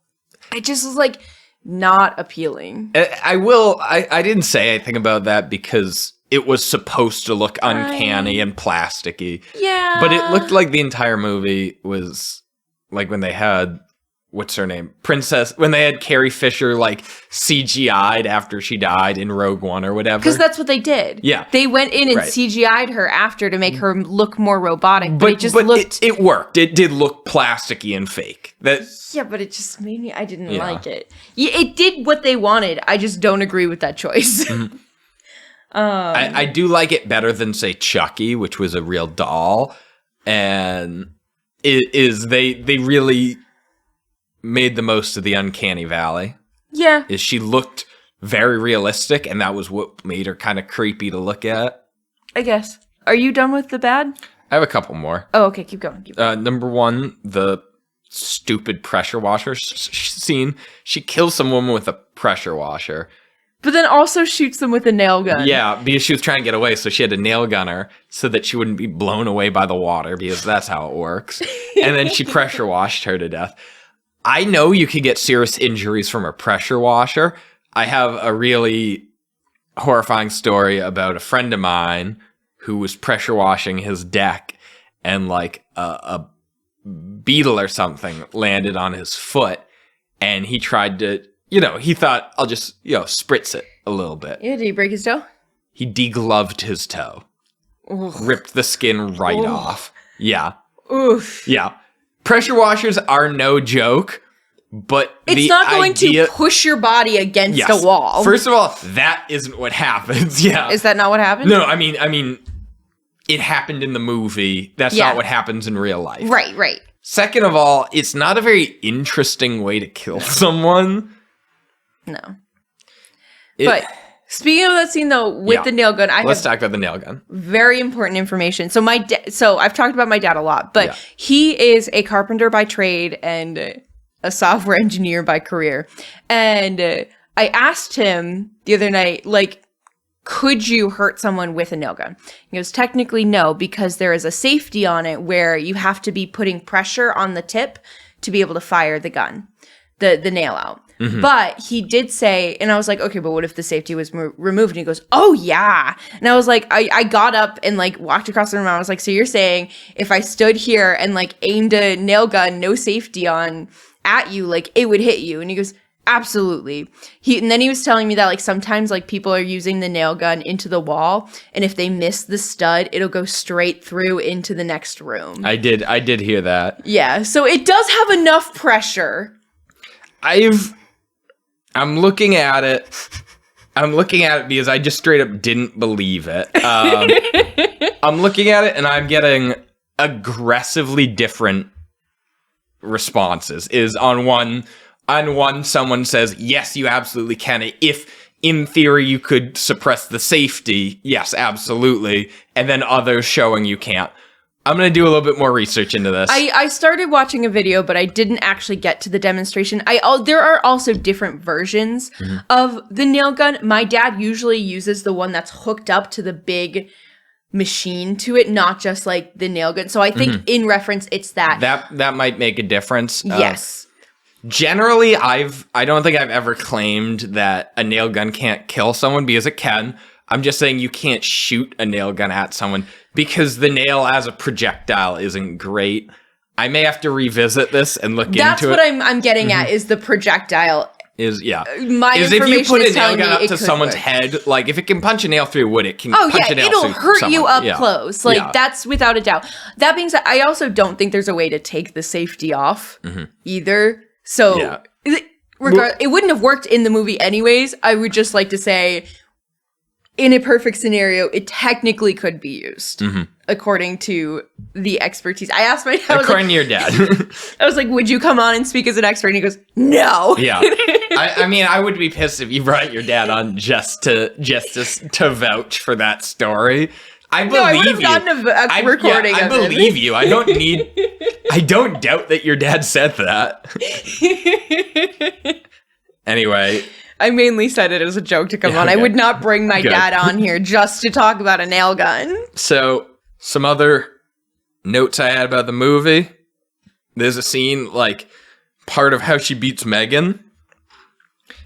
S1: It just was like not appealing.
S2: I didn't say anything about that because it was supposed to look uncanny and plasticky.
S1: Yeah.
S2: But it looked like the entire movie was like when they had, what's her name? When they had Carrie Fisher like CGI'd after she died in Rogue One or whatever.
S1: Because that's what they did.
S2: Yeah.
S1: They went in and CGI'd her after to make her look more robotic. But it just
S2: looked... It worked. It did look plasticky and fake.
S1: Yeah, but it just made me... I didn't like it. Yeah, it did what they wanted. I just don't agree with that choice.
S2: Mm-hmm. I do like it better than, say, Chucky, which was a real doll. And they really made the most of the uncanny valley.
S1: Yeah.
S2: She looked very realistic, and that was what made her kind of creepy to look at.
S1: I guess. Are you done with the bad?
S2: I have a couple more.
S1: Oh, okay. Keep going.
S2: Number one, the stupid pressure washer scene. She kills some woman with a pressure washer.
S1: But then also shoots them with a nail gun.
S2: Yeah, because she was trying to get away, so she had to nail gun her so that she wouldn't be blown away by the water, because that's how it works. And then she pressure washed her to death. I know you can get serious injuries from a pressure washer. I have a really horrifying story about a friend of mine who was pressure washing his deck, and like a beetle or something landed on his foot, and he tried to... he thought, I'll just, spritz it a little bit.
S1: Yeah, did he break his toe?
S2: He degloved his toe.
S1: Oof.
S2: Ripped the skin right off. Yeah.
S1: Oof.
S2: Yeah. Pressure washers are no joke, but
S1: it's not going to push your body against a wall.
S2: First of all, that isn't what happens. Yeah.
S1: Is that not what happens?
S2: No, I mean, it happened in the movie. That's not what happens in real life.
S1: Right.
S2: Second of all, it's not a very interesting way to kill someone.
S1: No. But speaking of that scene, though, with the nail gun,
S2: let's talk about the nail gun.
S1: Very important information. So I've talked about my dad a lot, but he is a carpenter by trade and a software engineer by career. And I asked him the other night, like, could you hurt someone with a nail gun? He goes, technically no, because there is a safety on it where you have to be putting pressure on the tip to be able to fire the gun, the nail out. Mm-hmm. But he did say, and I was like, okay, but what if the safety was removed? And he goes, oh, yeah. And I was like, I got up and like walked across the room. I was like, so you're saying if I stood here and like aimed a nail gun, no safety on at you, like it would hit you? And he goes, absolutely. And then he was telling me that like sometimes like people are using the nail gun into the wall, and if they miss the stud, it'll go straight through into the next room. I did
S2: hear that.
S1: Yeah. So it does have enough pressure.
S2: I'm looking at it because I just straight up didn't believe it. I'm looking at it and I'm getting aggressively different responses. On one, someone says, yes, you absolutely can. If in theory you could suppress the safety, yes, absolutely. And then others showing you can't. I'm going to do a little bit more research into this.
S1: I started watching a video, but I didn't actually get to the demonstration. There are also different versions of the nail gun. My dad usually uses the one that's hooked up to the big machine to it, not just like the nail gun. So I think in reference, it's that.
S2: That might make a difference.
S1: Yes.
S2: Generally, I don't think I've ever claimed that a nail gun can't kill someone, because it can. I'm just saying you can't shoot a nail gun at someone because the nail as a projectile isn't great. I may have to revisit this and look into it.
S1: That's what I'm getting at, is the projectile. My
S2: is
S1: information
S2: if you put
S1: is
S2: a nail
S1: telling
S2: gun
S1: me
S2: up to someone's head, like if it can punch a nail through wood, it can punch a nail
S1: it'll
S2: through
S1: hurt
S2: someone.
S1: you up close. Like that's without a doubt. That being said, I also don't think there's a way to take the safety off either. So it wouldn't have worked in the movie anyways. I would just like to say, in a perfect scenario, it technically could be used, according to the expertise. I asked my dad.
S2: According to your dad.
S1: I was like, would you come on and speak as an expert? And he goes, no.
S2: Yeah. I mean, I would be pissed if you brought your dad on just to vouch for that story. I believe you.
S1: Gotten a recording.
S2: I believe you. I don't doubt that your dad said that. Anyway.
S1: I mainly said it as a joke to come on. I would not bring my dad on here just to talk about a nail gun.
S2: So, some other notes I had about the movie. There's a scene, like, part of how she beats M3GAN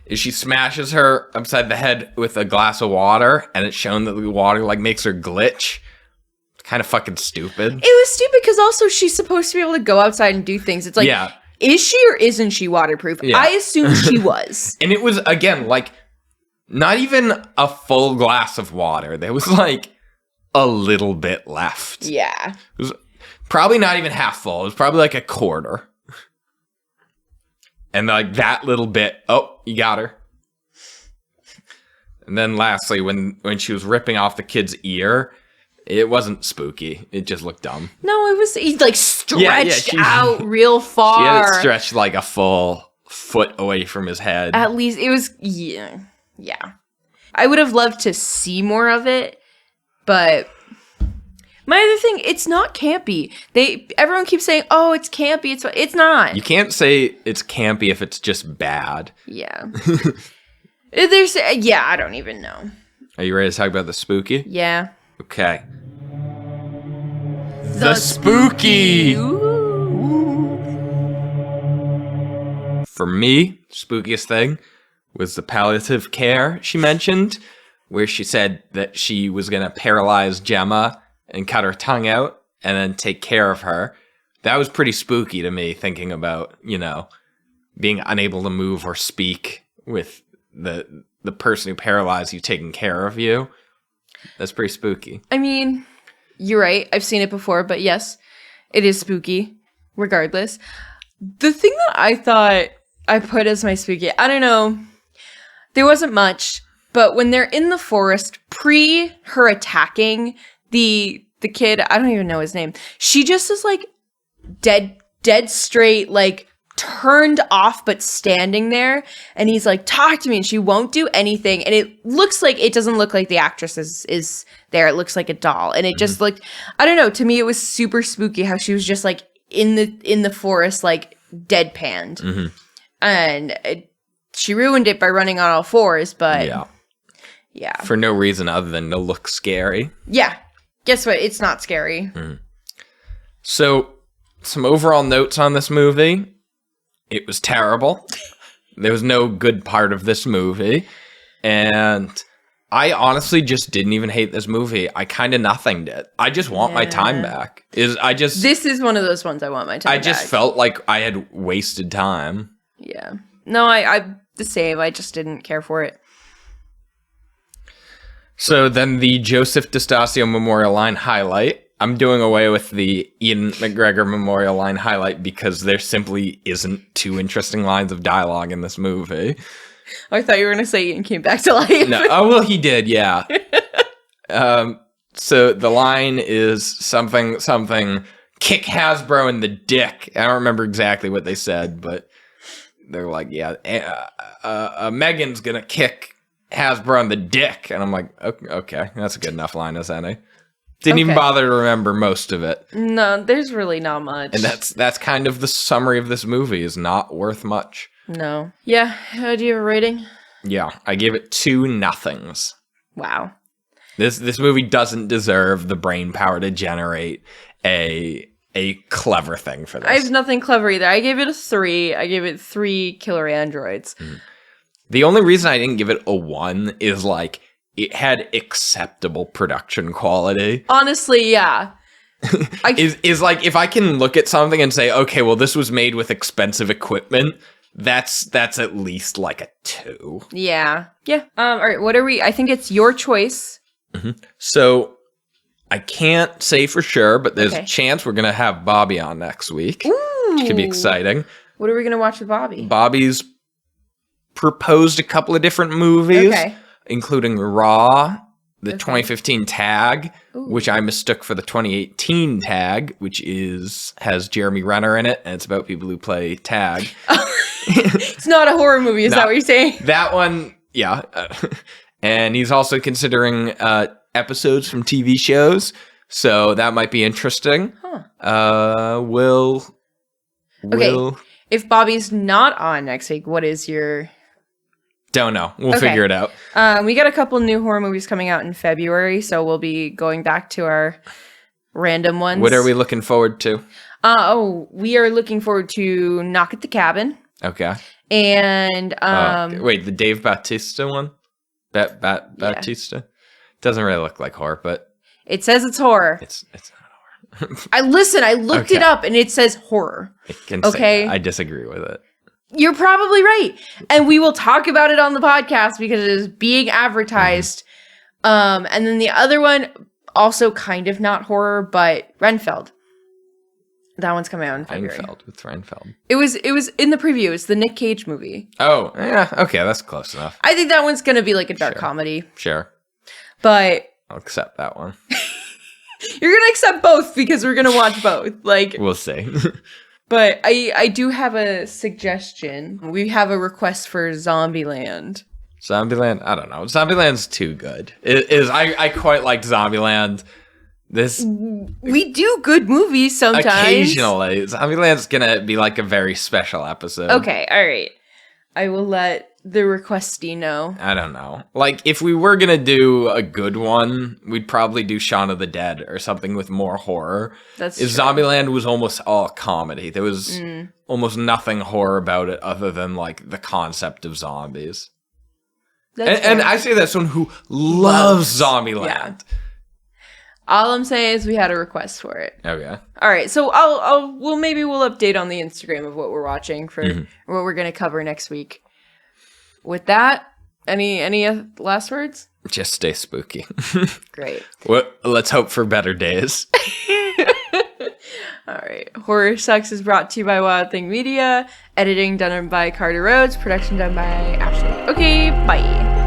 S2: is she smashes her upside the head with a glass of water, and it's shown that the water like makes her glitch. It's kind of fucking stupid.
S1: It was stupid because also she's supposed to be able to go outside and do things. It's like, is she or isn't she waterproof? Yeah. I assume she was.
S2: And it was, again, like, not even a full glass of water. There was like a little bit left.
S1: Yeah.
S2: It was probably not even half full. It was probably like a quarter. And like that little bit, oh, you got her. And then lastly, when she was ripping off the kid's ear, it wasn't spooky. It just looked dumb.
S1: No, it was, he like stretched out real far.
S2: She had it stretched like a full foot away from his head.
S1: At least it was, yeah. I would have loved to see more of it, but my other thing, it's not campy. Everyone keeps saying, "Oh, it's campy." It's not.
S2: You can't say it's campy if it's just bad.
S1: Yeah. I don't even know.
S2: Are you ready to talk about the spooky?
S1: Yeah.
S2: Okay. The spooky. For me, spookiest thing was the palliative care she mentioned, where she said that she was going to paralyze Gemma and cut her tongue out and then take care of her. That was pretty spooky to me, thinking about, being unable to move or speak with the person who paralyzed you taking care of you. That's pretty spooky.
S1: I mean, you're right. I've seen it before, but yes, it is spooky regardless. The thing that I thought I put as my spooky, I don't know, there wasn't much, but when they're in the forest, pre her attacking the kid, I don't even know his name, she just is like dead straight, like turned off but standing there, and he's like, talk to me, and she won't do anything, and it doesn't look like the actress is there. It looks like a doll, and it just looked, I don't know, to me it was super spooky how she was just like in the forest, like deadpanned. And she ruined it by running on all fours, but yeah,
S2: for no reason other than to look scary.
S1: Yeah, guess what, it's not scary.
S2: So some overall notes on this movie: it was terrible. There was no good part of this movie. And I honestly just didn't even hate this movie. I kind of nothinged it. I just want my time back. This
S1: is one of those ones I want my time back.
S2: I just felt like I had wasted time.
S1: Yeah. No, I'm the same. I just didn't care for it.
S2: So then the Joseph DeStasio Memorial Line highlight. I'm doing away with the Ian McGregor Memorial Line highlight because there simply isn't two interesting lines of dialogue in this movie.
S1: I thought you were going to say Ian came back to life.
S2: No, oh, well, he did, yeah. So the line is something, kick Hasbro in the dick. I don't remember exactly what they said, but they're like, Megan's going to kick Hasbro in the dick. And I'm like, okay, that's a good enough line as any. Didn't even bother to remember most of it.
S1: No, there's really not much.
S2: And that's kind of the summary of this movie, is not worth much.
S1: No. Yeah, do you have a rating?
S2: Yeah, I gave it 2 nothings.
S1: Wow.
S2: This movie doesn't deserve the brain power to generate a clever thing for this.
S1: I have nothing clever either. I gave it a 3. I gave it 3 killer androids.
S2: The only reason I didn't give it a 1 is like it had acceptable production quality.
S1: Honestly, yeah.
S2: Is like, if I can look at something and say, okay, well, this was made with expensive equipment, that's at least like a 2.
S1: Yeah. All right, what are we? I think it's your choice.
S2: So I can't say for sure, but there's a chance we're gonna have Bobby on next week.
S1: Ooh.
S2: Which could be exciting.
S1: What are we gonna watch with Bobby?
S2: Bobby's proposed a couple of different movies. Including Raw, the 2015 tag, which I mistook for the 2018 tag, which has Jeremy Renner in it, and it's about people who play tag.
S1: It's not a horror movie, is that what you're saying?
S2: That one, yeah. And he's also considering episodes from TV shows, so that might be interesting. If
S1: Bobby's not on next week, what is your...
S2: Don't know. We'll figure it out.
S1: We got a couple new horror movies coming out in February, so we'll be going back to our random ones.
S2: What are we looking forward to?
S1: We are looking forward to Knock at the Cabin.
S2: Okay.
S1: And
S2: wait, the Dave Bautista one? Bautista? Doesn't really look like horror, but
S1: it says it's horror.
S2: It's not horror.
S1: I looked it up and it says horror.
S2: It can say that. I disagree with it.
S1: You're probably right. And we will talk about it on the podcast because it is being advertised. And then the other one, also kind of not horror, but Renfield. That one's coming out in February.
S2: Renfield.
S1: It was in the preview. It's the Nick Cage movie.
S2: Oh, yeah. Okay, that's close enough.
S1: I think that one's going to be like a dark comedy.
S2: Sure.
S1: But
S2: I'll accept that one.
S1: You're going to accept both because we're going to watch both. Like,
S2: we'll see.
S1: But I do have a suggestion. We have a request for Zombieland.
S2: Zombieland? I don't know. Zombieland's too good. I quite liked Zombieland.
S1: We do good movies sometimes.
S2: Occasionally. Zombieland's gonna be like a very special episode.
S1: Okay, alright. I will let the requestee know.
S2: I don't know. Like, if we were gonna do a good one, we'd probably do Shaun of the Dead or something with more horror.
S1: That's
S2: If
S1: true.
S2: Zombieland was almost all comedy. There was almost nothing horror about it other than, like, the concept of zombies. And I say that as someone who loves Zombieland. Yeah.
S1: All I'm saying is we had a request for it.
S2: Okay.
S1: All right, so we'll update on the Instagram of what we're watching for what we're gonna cover next week. With that, any last words?
S2: Just stay spooky.
S1: Great.
S2: Well, let's hope for better days.
S1: All right. Horror Sucks is brought to you by Wild Thing Media. Editing done by Carter Rhodes. Production done by Ashley. Okay, bye.